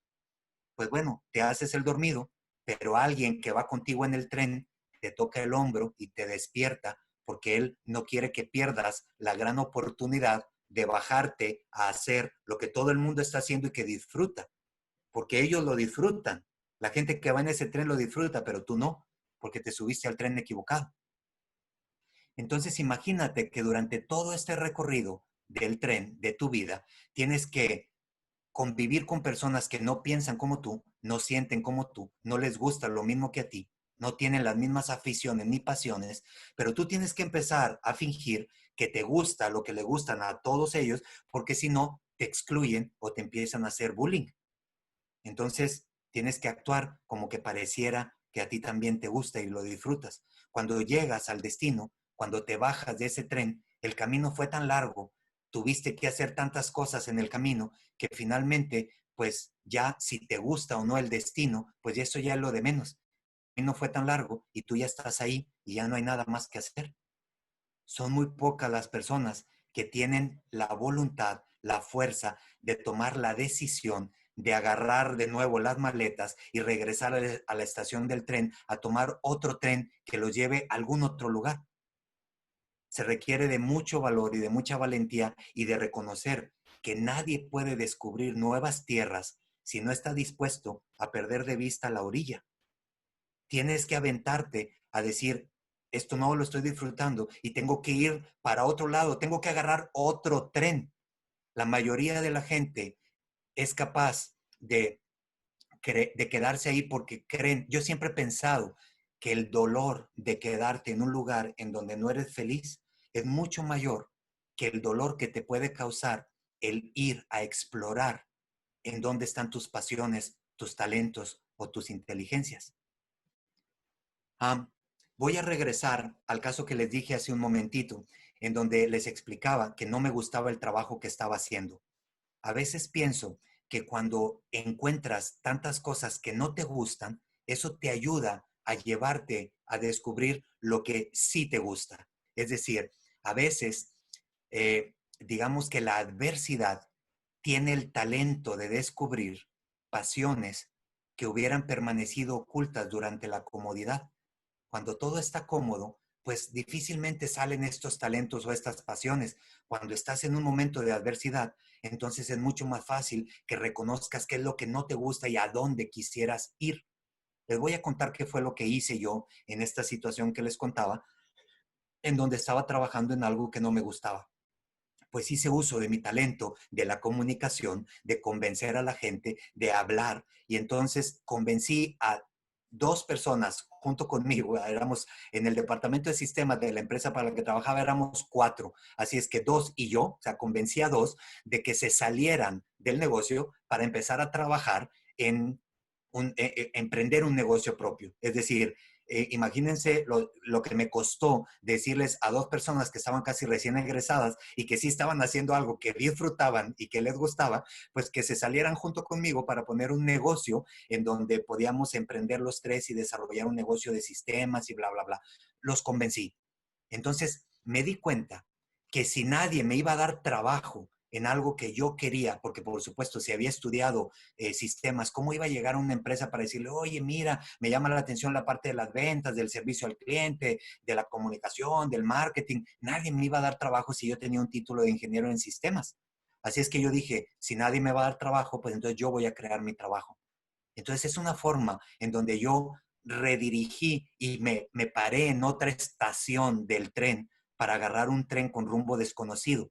Pues bueno, te haces el dormido, pero alguien que va contigo en el tren te toca el hombro y te despierta porque él no quiere que pierdas la gran oportunidad de bajarte a hacer lo que todo el mundo está haciendo y que disfruta, porque ellos lo disfrutan. La gente que va en ese tren lo disfruta, pero tú no, porque te subiste al tren equivocado. Entonces imagínate que durante todo este recorrido del tren de tu vida, tienes que convivir con personas que no piensan como tú, no sienten como tú, no les gusta lo mismo que a ti, no tienen las mismas aficiones ni pasiones, pero tú tienes que empezar a fingir que te gusta lo que le gustan a todos ellos, porque si no, te excluyen o te empiezan a hacer bullying. Entonces, tienes que actuar como que pareciera que a ti también te gusta y lo disfrutas. Cuando llegas al destino, cuando te bajas de ese tren, el camino fue tan largo, tuviste que hacer tantas cosas en el camino que finalmente, pues ya si te gusta o no el destino, pues eso ya es lo de menos. El camino fue tan largo y tú ya estás ahí y ya no hay nada más que hacer. Son muy pocas las personas que tienen la voluntad, la fuerza de tomar la decisión de agarrar de nuevo las maletas y regresar a la estación del tren a tomar otro tren que los lleve a algún otro lugar. Se requiere de mucho valor y de mucha valentía y de reconocer que nadie puede descubrir nuevas tierras si no está dispuesto a perder de vista la orilla. Tienes que aventarte a decir, esto no lo estoy disfrutando y tengo que ir para otro lado, tengo que agarrar otro tren. La mayoría de la gente es capaz de quedarse ahí porque creen, yo siempre he pensado que el dolor de quedarte en un lugar en donde no eres feliz es mucho mayor que el dolor que te puede causar el ir a explorar en dónde están tus pasiones, tus talentos o tus inteligencias. Um, Voy a regresar al caso que les dije hace un momentito, en donde les explicaba que no me gustaba el trabajo que estaba haciendo. A veces pienso que cuando encuentras tantas cosas que no te gustan, eso te ayuda a llevarte a descubrir lo que sí te gusta. Es decir, a veces, digamos que la adversidad tiene el talento de descubrir pasiones que hubieran permanecido ocultas durante la comodidad. Cuando todo está cómodo, pues difícilmente salen estos talentos o estas pasiones. Cuando estás en un momento de adversidad, entonces es mucho más fácil que reconozcas qué es lo que no te gusta y a dónde quisieras ir. Les voy a contar qué fue lo que hice yo en esta situación que les contaba, en donde estaba trabajando en algo que no me gustaba. Pues hice uso de mi talento, de la comunicación, de convencer a la gente, de hablar. Y entonces convencí a dos personas junto conmigo. Éramos en el departamento de sistemas de la empresa para la que trabajaba, éramos cuatro. Así es que dos y yo, o sea, convencí a dos de que se salieran del negocio para empezar a trabajar en emprender un negocio propio. Es decir, imagínense lo que me costó decirles a dos personas que estaban casi recién egresadas y que sí estaban haciendo algo que disfrutaban y que les gustaba, pues que se salieran junto conmigo para poner un negocio en donde podíamos emprender los tres y desarrollar un negocio de sistemas y bla, bla, bla. Los convencí. Entonces me di cuenta que si nadie me iba a dar trabajo en algo que yo quería, porque por supuesto, si había estudiado sistemas, ¿cómo iba a llegar a una empresa para decirle, oye, mira, me llama la atención la parte de las ventas, del servicio al cliente, de la comunicación, del marketing? Nadie me iba a dar trabajo si yo tenía un título de ingeniero en sistemas. Así es que yo dije, si nadie me va a dar trabajo, pues entonces yo voy a crear mi trabajo. Entonces es una forma en donde yo redirigí y me paré en otra estación del tren para agarrar un tren con rumbo desconocido.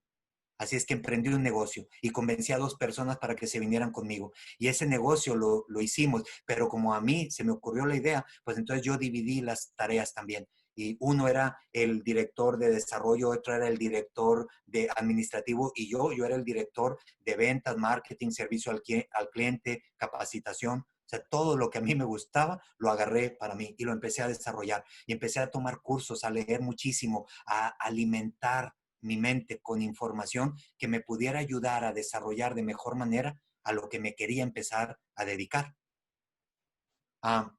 Así es que emprendí un negocio y convencí a dos personas para que se vinieran conmigo. Y ese negocio lo hicimos, pero como a mí se me ocurrió la idea, pues entonces yo dividí las tareas también. Y uno era el director de desarrollo, otro era el director de administrativo y yo era el director de ventas, marketing, servicio al cliente, capacitación. O sea, todo lo que a mí me gustaba lo agarré para mí y lo empecé a desarrollar. Y empecé a tomar cursos, a leer muchísimo, a alimentar mi mente con información que me pudiera ayudar a desarrollar de mejor manera a lo que me quería empezar a dedicar. Ah,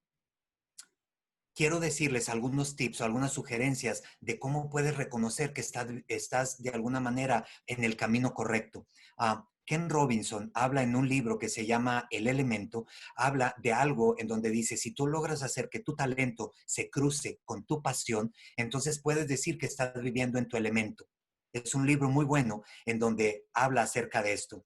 quiero decirles algunos tips o algunas sugerencias de cómo puedes reconocer que estás de alguna manera en el camino correcto. Ken Robinson habla en un libro que se llama El Elemento, habla de algo en donde dice, si tú logras hacer que tu talento se cruce con tu pasión, entonces puedes decir que estás viviendo en tu elemento. Es un libro muy bueno en donde habla acerca de esto.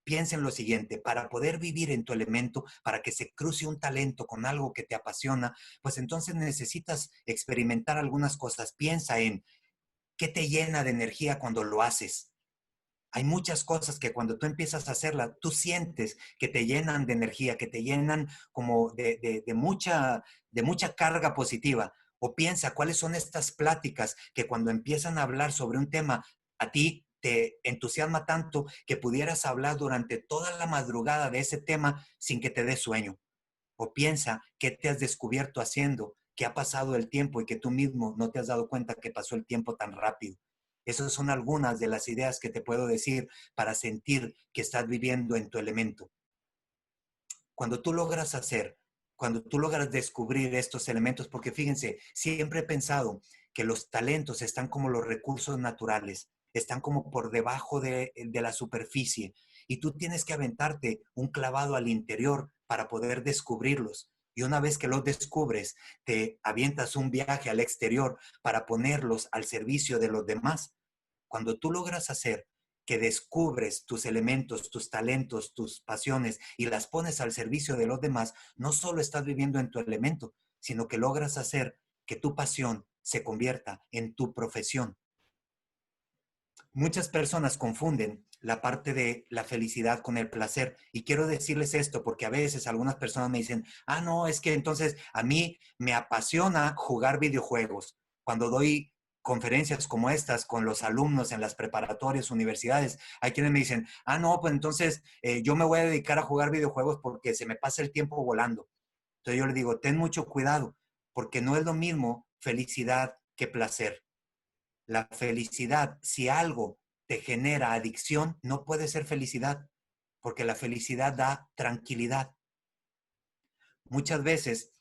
Piensa en lo siguiente, para poder vivir en tu elemento, para que se cruce un talento con algo que te apasiona, pues entonces necesitas experimentar algunas cosas. Piensa en qué te llena de energía cuando lo haces. Hay muchas cosas que cuando tú empiezas a hacerlas, tú sientes que te llenan de energía, que te llenan como de mucha carga positiva. O piensa cuáles son estas pláticas que cuando empiezan a hablar sobre un tema, a ti te entusiasma tanto que pudieras hablar durante toda la madrugada de ese tema sin que te dé sueño. O piensa qué te has descubierto haciendo, que ha pasado el tiempo y que tú mismo no te has dado cuenta que pasó el tiempo tan rápido. Esas son algunas de las ideas que te puedo decir para sentir que estás viviendo en tu elemento. Cuando tú logras hacer, cuando tú logras descubrir estos elementos, porque fíjense, siempre he pensado que los talentos están como los recursos naturales, están como por debajo de la superficie y tú tienes que aventarte un clavado al interior para poder descubrirlos. Y una vez que los descubres, te avientas un viaje al exterior para ponerlos al servicio de los demás. Cuando tú logras hacer que descubres tus elementos, tus talentos, tus pasiones y las pones al servicio de los demás, no solo estás viviendo en tu elemento, sino que logras hacer que tu pasión se convierta en tu profesión. Muchas personas confunden la parte de la felicidad con el placer. Y quiero decirles esto porque a veces algunas personas me dicen, no, es que entonces a mí me apasiona jugar videojuegos. Cuando doy conferencias como estas con los alumnos en las preparatorias, universidades, hay quienes me dicen, no, pues entonces yo me voy a dedicar a jugar videojuegos porque se me pasa el tiempo volando. Entonces yo les digo, ten mucho cuidado porque no es lo mismo felicidad que placer. La felicidad, si algo te genera adicción, no puede ser felicidad, porque la felicidad da tranquilidad. Muchas veces,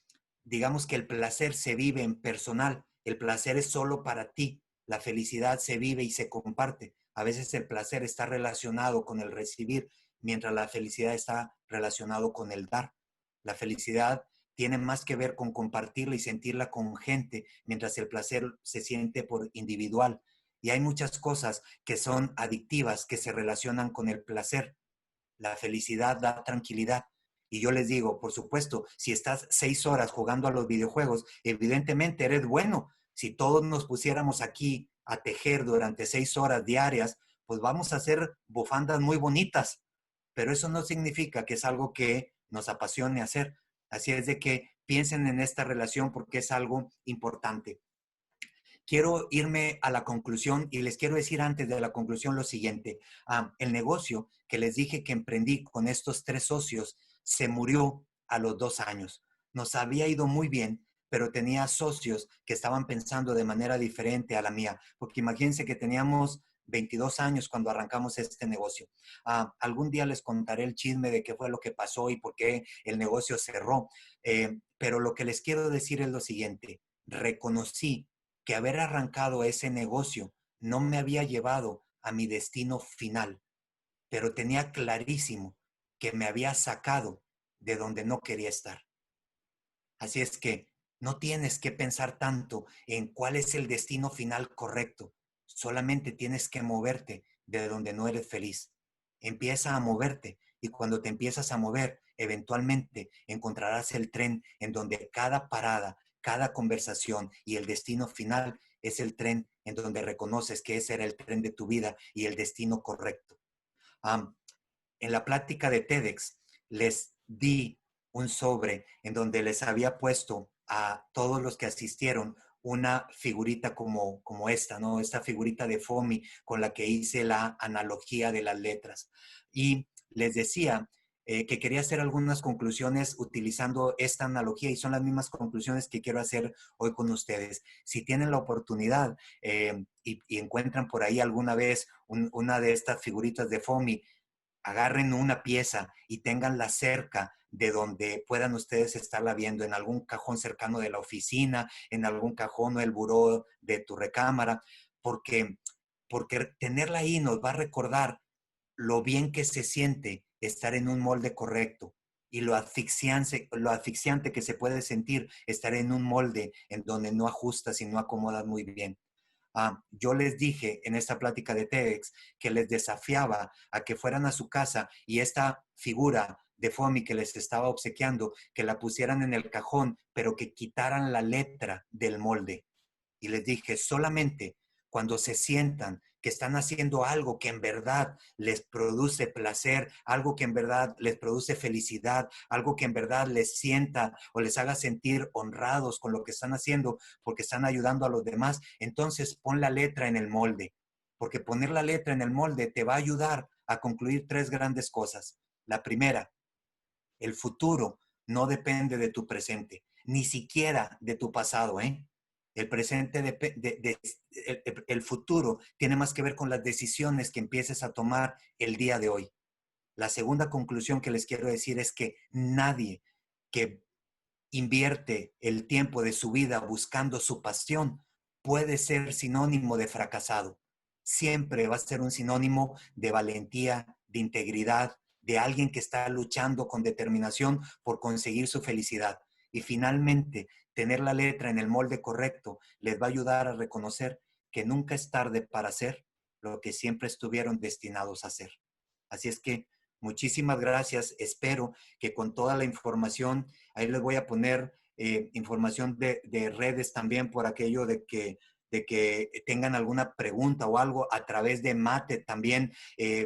digamos que el placer se vive en personal, el placer es solo para ti, la felicidad se vive y se comparte. A veces el placer está relacionado con el recibir, mientras la felicidad está relacionado con el dar. La felicidad tiene más que ver con compartirla y sentirla con gente, mientras el placer se siente por individual. Y hay muchas cosas que son adictivas, que se relacionan con el placer. La felicidad da tranquilidad. Y yo les digo, por supuesto, si estás 6 horas jugando a los videojuegos, evidentemente eres bueno. Si todos nos pusiéramos aquí a tejer durante 6 horas diarias, pues vamos a hacer bufandas muy bonitas. Pero eso no significa que es algo que nos apasione hacer. Así es de que piensen en esta relación porque es algo importante. Quiero irme a la conclusión y les quiero decir antes de la conclusión lo siguiente. El negocio que les dije que emprendí con estos 3 socios se murió a los 2 años. Nos había ido muy bien, pero tenía socios que estaban pensando de manera diferente a la mía, porque imagínense que teníamos 22 años cuando arrancamos este negocio. Algún día les contaré el chisme de qué fue lo que pasó y por qué el negocio cerró, pero lo que les quiero decir es lo siguiente: reconocí que haber arrancado ese negocio no me había llevado a mi destino final, pero tenía clarísimo que me había sacado de donde no quería estar. Así es que no tienes que pensar tanto en cuál es el destino final correcto. Solamente tienes que moverte de donde no eres feliz. Empieza a moverte y cuando te empiezas a mover, eventualmente encontrarás el tren en donde cada parada, cada conversación y el destino final es el tren en donde reconoces que ese era el tren de tu vida y el destino correcto. Um, en la plática de TEDx les di un sobre en donde les había puesto a todos los que asistieron una figurita como esta, ¿no? Esta figurita de FOMI con la que hice la analogía de las letras. Y les decía que quería hacer algunas conclusiones utilizando esta analogía y son las mismas conclusiones que quiero hacer hoy con ustedes. Si tienen la oportunidad y encuentran por ahí alguna vez una de estas figuritas de FOMI, agarren una pieza y tenganla cerca de donde puedan ustedes estarla viendo, en algún cajón cercano de la oficina, en algún cajón o el buró de tu recámara, porque, porque tenerla ahí nos va a recordar lo bien que se siente estar en un molde correcto y lo asfixiante que se puede sentir estar en un molde en donde no ajustas y no acomodas muy bien. Yo les dije en esta plática de TEDx que les desafiaba a que fueran a su casa y esta figura de FOMI que les estaba obsequiando, que la pusieran en el cajón, pero que quitaran la letra del molde. Y les dije, solamente cuando se sientan que están haciendo algo que en verdad les produce placer, algo que en verdad les produce felicidad, algo que en verdad les sienta o les haga sentir honrados con lo que están haciendo porque están ayudando a los demás, entonces pon la letra en el molde, porque poner la letra en el molde te va a ayudar a concluir tres grandes cosas. La primera, el futuro no depende de tu presente, ni siquiera de tu pasado, ¿eh? El presente, el futuro tiene más que ver con las decisiones que empieces a tomar el día de hoy. La segunda conclusión que les quiero decir es que nadie que invierte el tiempo de su vida buscando su pasión puede ser sinónimo de fracasado. Siempre va a ser un sinónimo de valentía, de integridad, de alguien que está luchando con determinación por conseguir su felicidad. Y finalmente, tener la letra en el molde correcto les va a ayudar a reconocer que nunca es tarde para hacer lo que siempre estuvieron destinados a hacer. Así es que muchísimas gracias. Espero que con toda la información, ahí les voy a poner información de redes también por aquello de que tengan alguna pregunta o algo a través de Mate también.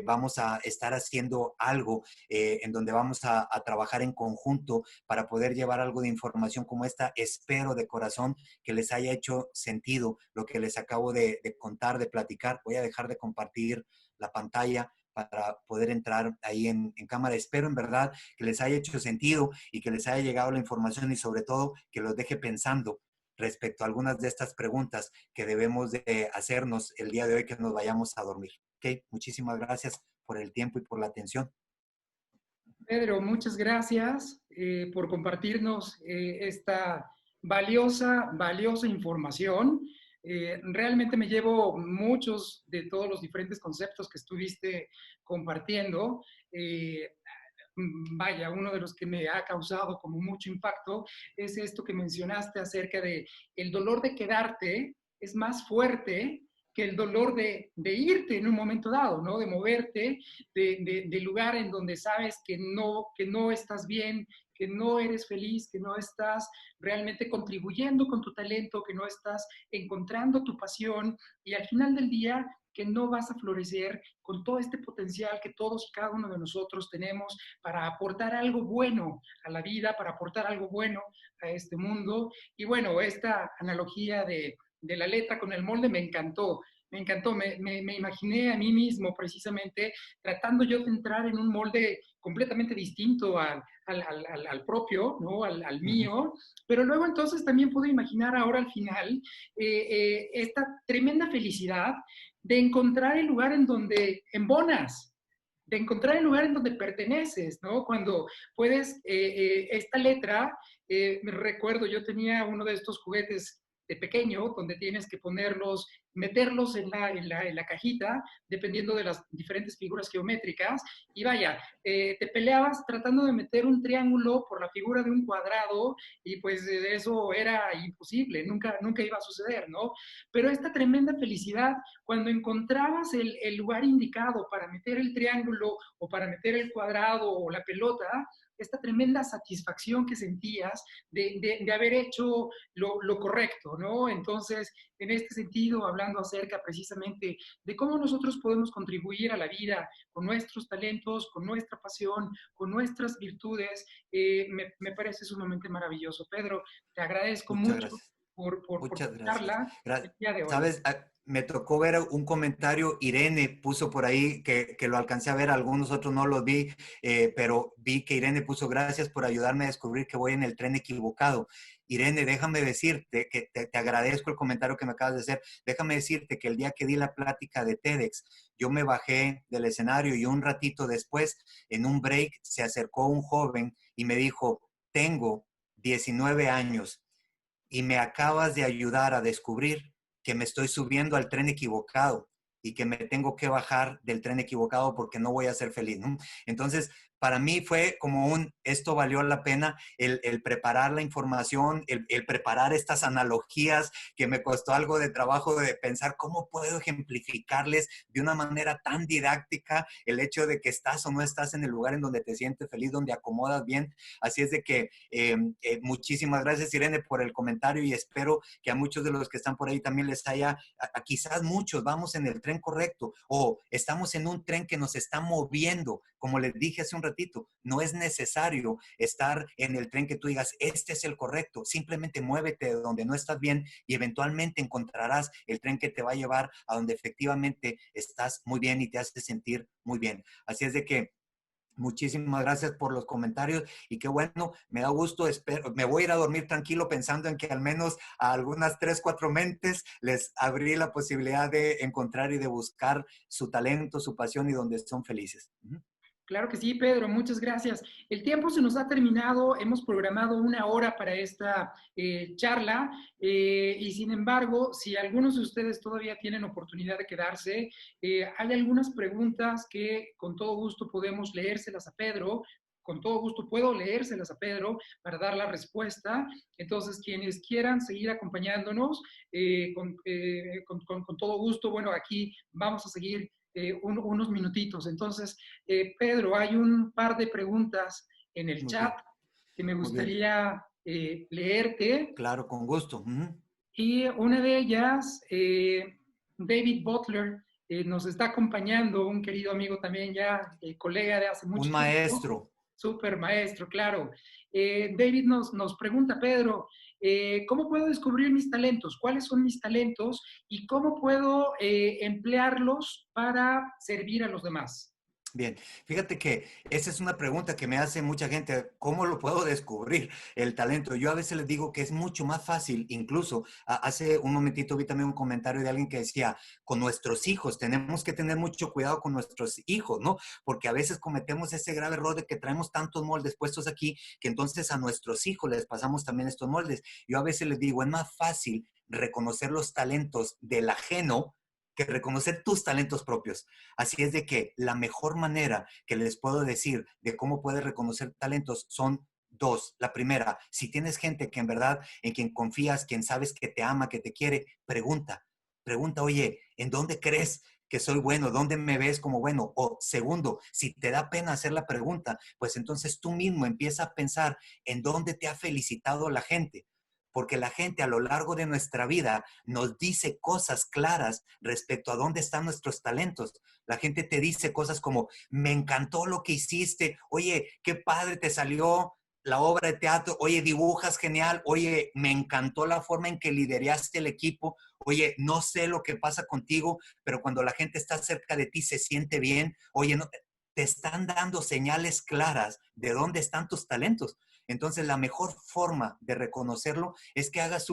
Vamos a estar haciendo algo en donde vamos a trabajar en conjunto para poder llevar algo de información como esta. Espero de corazón que les haya hecho sentido lo que les acabo de contar, de platicar. Voy a dejar de compartir la pantalla para poder entrar ahí en cámara. Espero en verdad que les haya hecho sentido y que les haya llegado la información y sobre todo que los deje pensando respecto a algunas de estas preguntas que debemos de hacernos el día de hoy que nos vayamos a dormir. ¿Ok? Muchísimas gracias por el tiempo y por la atención. Pedro, muchas gracias por compartirnos esta valiosa información. Realmente me llevo muchos de todos los diferentes conceptos que estuviste compartiendo. Vaya, uno de los que me ha causado como mucho impacto es esto que mencionaste acerca de el dolor de quedarte es más fuerte que el dolor de irte en un momento dado, ¿no? De moverte de lugar en donde sabes que no estás bien, que no eres feliz, que no estás realmente contribuyendo con tu talento, que no estás encontrando tu pasión y al final del día que no vas a florecer con todo este potencial que todos y cada uno de nosotros tenemos para aportar algo bueno a la vida, para aportar algo bueno a este mundo. Y bueno, esta analogía de la letra con el molde me encantó, me imaginé a mí mismo precisamente tratando yo de entrar en un molde completamente distinto al propio, ¿no? Al Ujú. mío, pero luego entonces también pude imaginar ahora al final esta tremenda felicidad de encontrar el lugar en donde embonas, de encontrar el lugar en donde perteneces, ¿no? Cuando puedes, esta letra, me recuerdo, yo tenía uno de estos juguetes de pequeño, donde tienes que ponerlos, meterlos en la cajita, dependiendo de las diferentes figuras geométricas, y vaya, te peleabas tratando de meter un triángulo por la figura de un cuadrado, y pues eso era imposible, nunca iba a suceder, ¿no? Pero esta tremenda felicidad, cuando encontrabas el lugar indicado para meter el triángulo o para meter el cuadrado o la pelota, esta tremenda satisfacción que sentías de haber hecho lo correcto, ¿no? Entonces, en este sentido, hablando acerca precisamente de cómo nosotros podemos contribuir a la vida con nuestros talentos, con nuestra pasión, con nuestras virtudes, me parece sumamente maravilloso. Pedro, te agradezco Muchas mucho gracias. por Muchas tu gracias. charla el día de hoy. Sabes, me tocó ver un comentario, Irene puso por ahí que lo alcancé a ver, algunos otros no los vi, pero vi que Irene puso gracias por ayudarme a descubrir que voy en el tren equivocado. Irene, déjame decirte que te agradezco el comentario que me acabas de hacer. Déjame decirte que el día que di la plática de TEDx, yo me bajé del escenario y un ratito después, en un break, se acercó un joven y me dijo, tengo 19 años y me acabas de ayudar a descubrir que me estoy subiendo al tren equivocado y que me tengo que bajar del tren equivocado porque no voy a ser feliz, ¿no? Entonces, para mí fue como esto valió la pena, el preparar la información, el preparar estas analogías que me costó algo de trabajo de pensar cómo puedo ejemplificarles de una manera tan didáctica el hecho de que estás o no estás en el lugar en donde te sientes feliz, donde acomodas bien. Así es de que muchísimas gracias, Irene, por el comentario y espero que a muchos de los que están por ahí también les haya, quizás muchos vamos en el tren correcto o estamos en un tren que nos está moviendo. Como les dije hace un ratito, no es necesario estar en el tren que tú digas, este es el correcto, simplemente muévete de donde no estás bien y eventualmente encontrarás el tren que te va a llevar a donde efectivamente estás muy bien y te hace sentir muy bien. Así es de que muchísimas gracias por los comentarios y qué bueno, me da gusto, espero, me voy a ir a dormir tranquilo pensando en que al menos a algunas 3, 4 mentes les abrí la posibilidad de encontrar y de buscar su talento, su pasión y donde son felices. Claro que sí, Pedro, muchas gracias. El tiempo se nos ha terminado, hemos programado 1 hora para esta charla y sin embargo, si algunos de ustedes todavía tienen oportunidad de quedarse, hay algunas preguntas que con todo gusto podemos leérselas a Pedro, con todo gusto puedo leérselas a Pedro para dar la respuesta. Entonces, quienes quieran seguir acompañándonos, con todo gusto, bueno, aquí vamos a seguir unos minutitos. Entonces, Pedro, hay un par de preguntas en el Muy chat bien, que me muy bien. gustaría leerte. Claro, con gusto. Y una de ellas, David Butler, nos está acompañando, un querido amigo también ya, colega de hace Un mucho tiempo, maestro. súper maestro, claro. David nos pregunta, Pedro, ¿cómo puedo descubrir mis talentos? ¿Cuáles son mis talentos? ¿Y cómo puedo emplearlos para servir a los demás? Bien, fíjate que esa es una pregunta que me hace mucha gente, ¿cómo lo puedo descubrir el talento? Yo a veces les digo que es mucho más fácil, incluso hace un momentito vi también un comentario de alguien que decía, con nuestros hijos, tenemos que tener mucho cuidado con nuestros hijos, ¿no? Porque a veces cometemos ese grave error de que traemos tantos moldes puestos aquí que entonces a nuestros hijos les pasamos también estos moldes. Yo a veces les digo, es más fácil reconocer los talentos del ajeno que reconocer tus talentos propios. Así es de que la mejor manera que les puedo decir de cómo puedes reconocer talentos son dos. La primera, si tienes gente que en verdad, en quien confías, quien sabes que te ama, que te quiere, pregunta. Pregunta, oye, ¿en dónde crees que soy bueno? ¿Dónde me ves como bueno? O segundo, si te da pena hacer la pregunta, pues entonces tú mismo empieza a pensar en dónde te ha felicitado la gente. Porque la gente a lo largo de nuestra vida nos dice cosas claras respecto a dónde están nuestros talentos. La gente te dice cosas como, me encantó lo que hiciste, oye, qué padre te salió la obra de teatro, oye, dibujas genial, oye, me encantó la forma en que lideraste el equipo, Oye, no sé lo que pasa contigo, pero cuando la gente está cerca de ti se siente bien. Oye, no, te están dando señales claras de dónde están tus talentos. Entonces, la mejor forma de reconocerlo es que hagas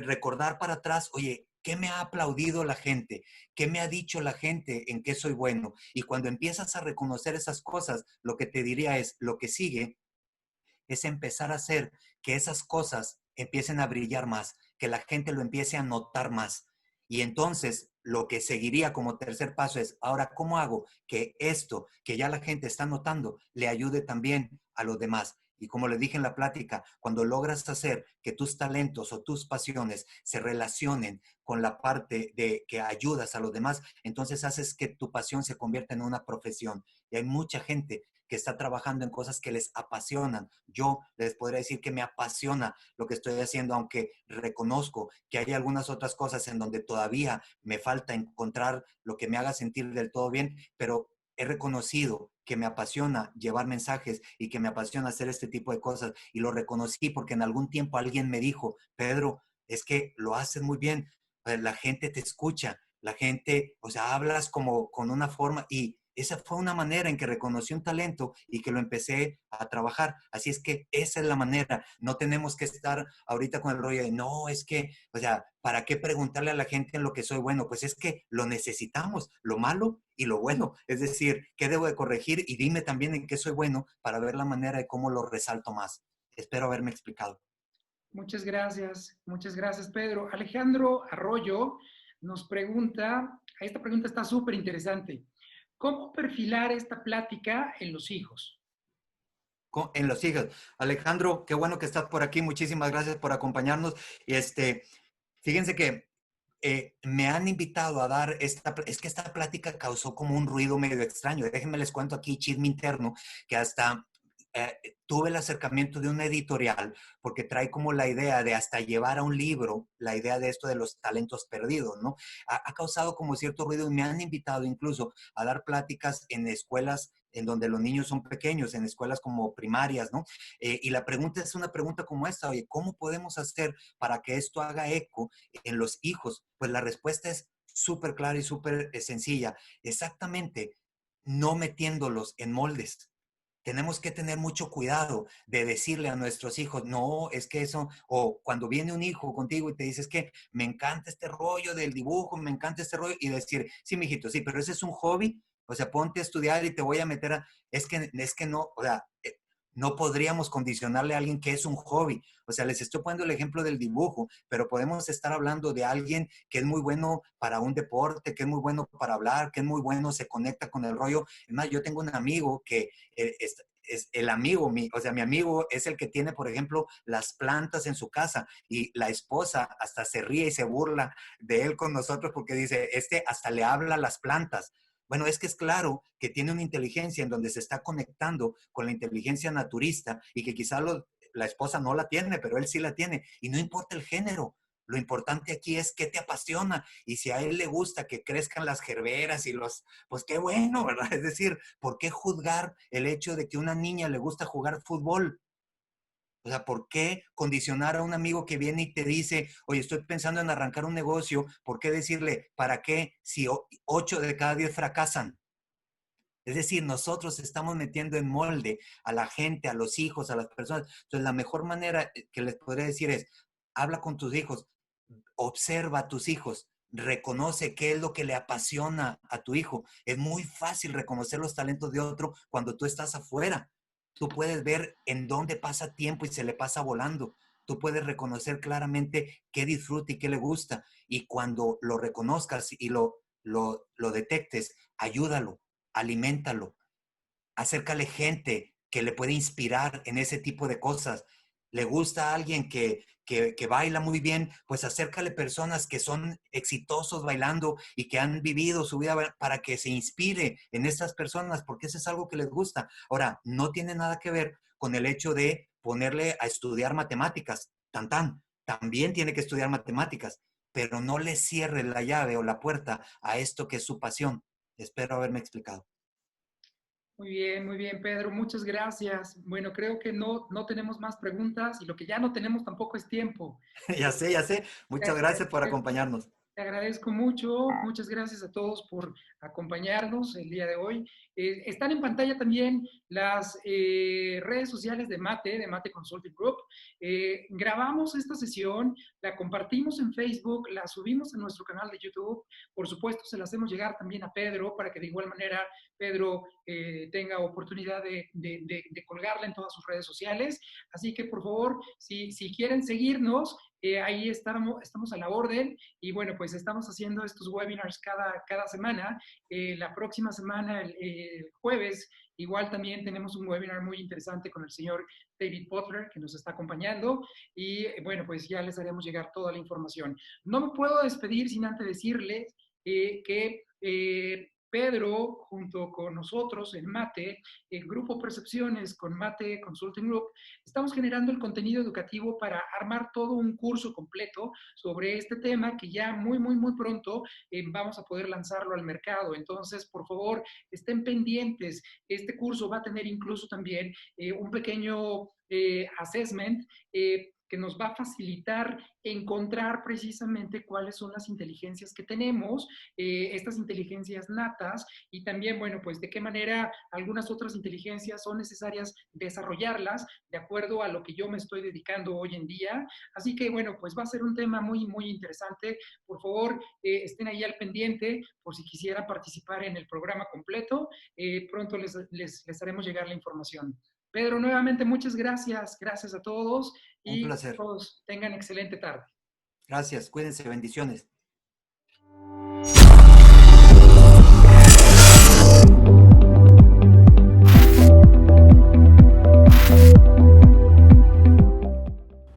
recordar para atrás, oye, ¿qué me ha aplaudido la gente? ¿Qué me ha dicho la gente en qué soy bueno? Y cuando empiezas a reconocer esas cosas, lo que te diría es, lo que sigue es empezar a hacer que esas cosas empiecen a brillar más, que la gente lo empiece a notar más. Y entonces lo que seguiría como tercer paso es, ahora, ¿cómo hago que esto que ya la gente está notando le ayude también a los demás? Y como le dije en la plática, cuando logras hacer que tus talentos o tus pasiones se relacionen con la parte de que ayudas a los demás, entonces haces que tu pasión se convierta en una profesión. Y hay mucha gente que está trabajando en cosas que les apasionan. Yo les podría decir que me apasiona lo que estoy haciendo, aunque reconozco que hay algunas otras cosas en donde todavía me falta encontrar lo que me haga sentir del todo bien, pero he reconocido que me apasiona llevar mensajes y que me apasiona hacer este tipo de cosas. Y lo reconocí porque en algún tiempo alguien me dijo, Pedro, es que lo haces muy bien, la gente te escucha, la gente, o sea, hablas como con una forma y esa fue una manera en que reconocí un talento y que lo empecé a trabajar. Así es que esa es la manera. No tenemos que estar ahorita con el rollo de, no, es que, o sea, ¿para qué preguntarle a la gente en lo que soy bueno? Pues es que lo necesitamos, lo malo y lo bueno. Es decir, ¿qué debo de corregir? Y dime también en qué soy bueno para ver la manera de cómo lo resalto más. Espero haberme explicado. Muchas gracias, Pedro. Alejandro Arroyo nos pregunta, esta pregunta está súper interesante, ¿cómo perfilar esta plática en los hijos? En los hijos. Alejandro, qué bueno que estás por aquí. Muchísimas gracias por acompañarnos. Y fíjense que me han invitado a dar es que esta plática causó como un ruido medio extraño. Déjenme les cuento aquí, chisme interno, que hasta tuve el acercamiento de una editorial porque trae como la idea de hasta llevar a un libro la idea de esto de los talentos perdidos, ¿no? Ha causado como cierto ruido y me han invitado incluso a dar pláticas en escuelas en donde los niños son pequeños, en escuelas como primarias, ¿no? Y la pregunta es una pregunta como esta, oye, ¿cómo podemos hacer para que esto haga eco en los hijos? Pues la respuesta es súper clara y súper sencilla. Exactamente, no metiéndolos en moldes. Tenemos que tener mucho cuidado de decirle a nuestros hijos, no, es que eso, o cuando viene un hijo contigo y te dices que me encanta este rollo del dibujo, me encanta este rollo, y decir, sí, mijito, sí, pero ese es un hobby, o sea, ponte a estudiar y te voy a meter a, es que no, o sea, no podríamos condicionarle a alguien que es un hobby. O sea, les estoy poniendo el ejemplo del dibujo, pero podemos estar hablando de alguien que es muy bueno para un deporte, que es muy bueno para hablar, que es muy bueno, se conecta con el rollo. Es más, yo tengo un amigo que es el amigo, o sea, mi amigo es el que tiene, por ejemplo, las plantas en su casa y la esposa hasta se ríe y se burla de él con nosotros porque dice, hasta le habla a las plantas. Bueno, es que es claro que tiene una inteligencia en donde se está conectando con la inteligencia naturista y que quizá la esposa no la tiene, pero él sí la tiene. Y no importa el género. Lo importante aquí es qué te apasiona. Y si a él le gusta que crezcan las gerberas y pues qué bueno, ¿verdad? Es decir, ¿por qué juzgar el hecho de que a una niña le gusta jugar fútbol? O sea, ¿por qué condicionar a un amigo que viene y te dice, oye, estoy pensando en arrancar un negocio? ¿Por qué decirle, ¿para qué si 8 de cada 10 fracasan? Es decir, nosotros estamos metiendo en molde a la gente, a los hijos, a las personas. Entonces, la mejor manera que les podría decir es, habla con tus hijos, observa a tus hijos, reconoce qué es lo que le apasiona a tu hijo. Es muy fácil reconocer los talentos de otro cuando tú estás afuera. Tú puedes ver en dónde pasa tiempo y se le pasa volando. Tú puedes reconocer claramente qué disfruta y qué le gusta. Y cuando lo reconozcas y lo detectes, ayúdalo, aliméntalo, acércale gente que le puede inspirar en ese tipo de cosas. Le gusta a alguien que baila muy bien, pues acércale personas que son exitosos bailando y que han vivido su vida para que se inspire en esas personas, porque eso es algo que les gusta. Ahora, no tiene nada que ver con el hecho de ponerle a estudiar matemáticas, también tiene que estudiar matemáticas, pero no le cierre la llave o la puerta a esto que es su pasión. Espero haberme explicado. muy bien, Pedro, muchas gracias. Bueno, creo que no tenemos más preguntas y lo que ya no tenemos tampoco es tiempo. Ya sé, ya sé. Te Muchas gracias por agradezco. acompañarnos. Te agradezco mucho, muchas gracias a todos por acompañarnos el día de hoy. Están en pantalla también las redes sociales de Mate Consulting Group. Grabamos esta sesión, la compartimos en Facebook, la subimos en nuestro canal de YouTube. Por supuesto, se la hacemos llegar también a Pedro para que de igual manera Pedro tenga oportunidad de colgarla en todas sus redes sociales. Así que por favor, si quieren seguirnos, ahí estamos a la orden y bueno, pues estamos haciendo estos webinars cada semana. La próxima semana, el jueves, igual también tenemos un webinar muy interesante con el señor David Butler que nos está acompañando y bueno, pues ya les haremos llegar toda la información. No me puedo despedir sin antes decirles que Pedro, junto con nosotros en Mate, el Grupo Percepciones con Mate Consulting Group, estamos generando el contenido educativo para armar todo un curso completo sobre este tema que ya muy pronto vamos a poder lanzarlo al mercado. Entonces, por favor, estén pendientes. Este curso va a tener incluso también un pequeño assessment que nos va a facilitar encontrar precisamente cuáles son las inteligencias que tenemos, estas inteligencias natas, y también, bueno, pues de qué manera algunas otras inteligencias son necesarias desarrollarlas de acuerdo a lo que yo me estoy dedicando hoy en día. Así que, bueno, pues va a ser un tema muy interesante. Por favor, estén ahí al pendiente por si quisieran participar en el programa completo. Pronto les haremos llegar la información. Pedro, nuevamente muchas gracias. Gracias a todos Un y placer. todos tengan excelente tarde. Gracias. Cuídense. Bendiciones.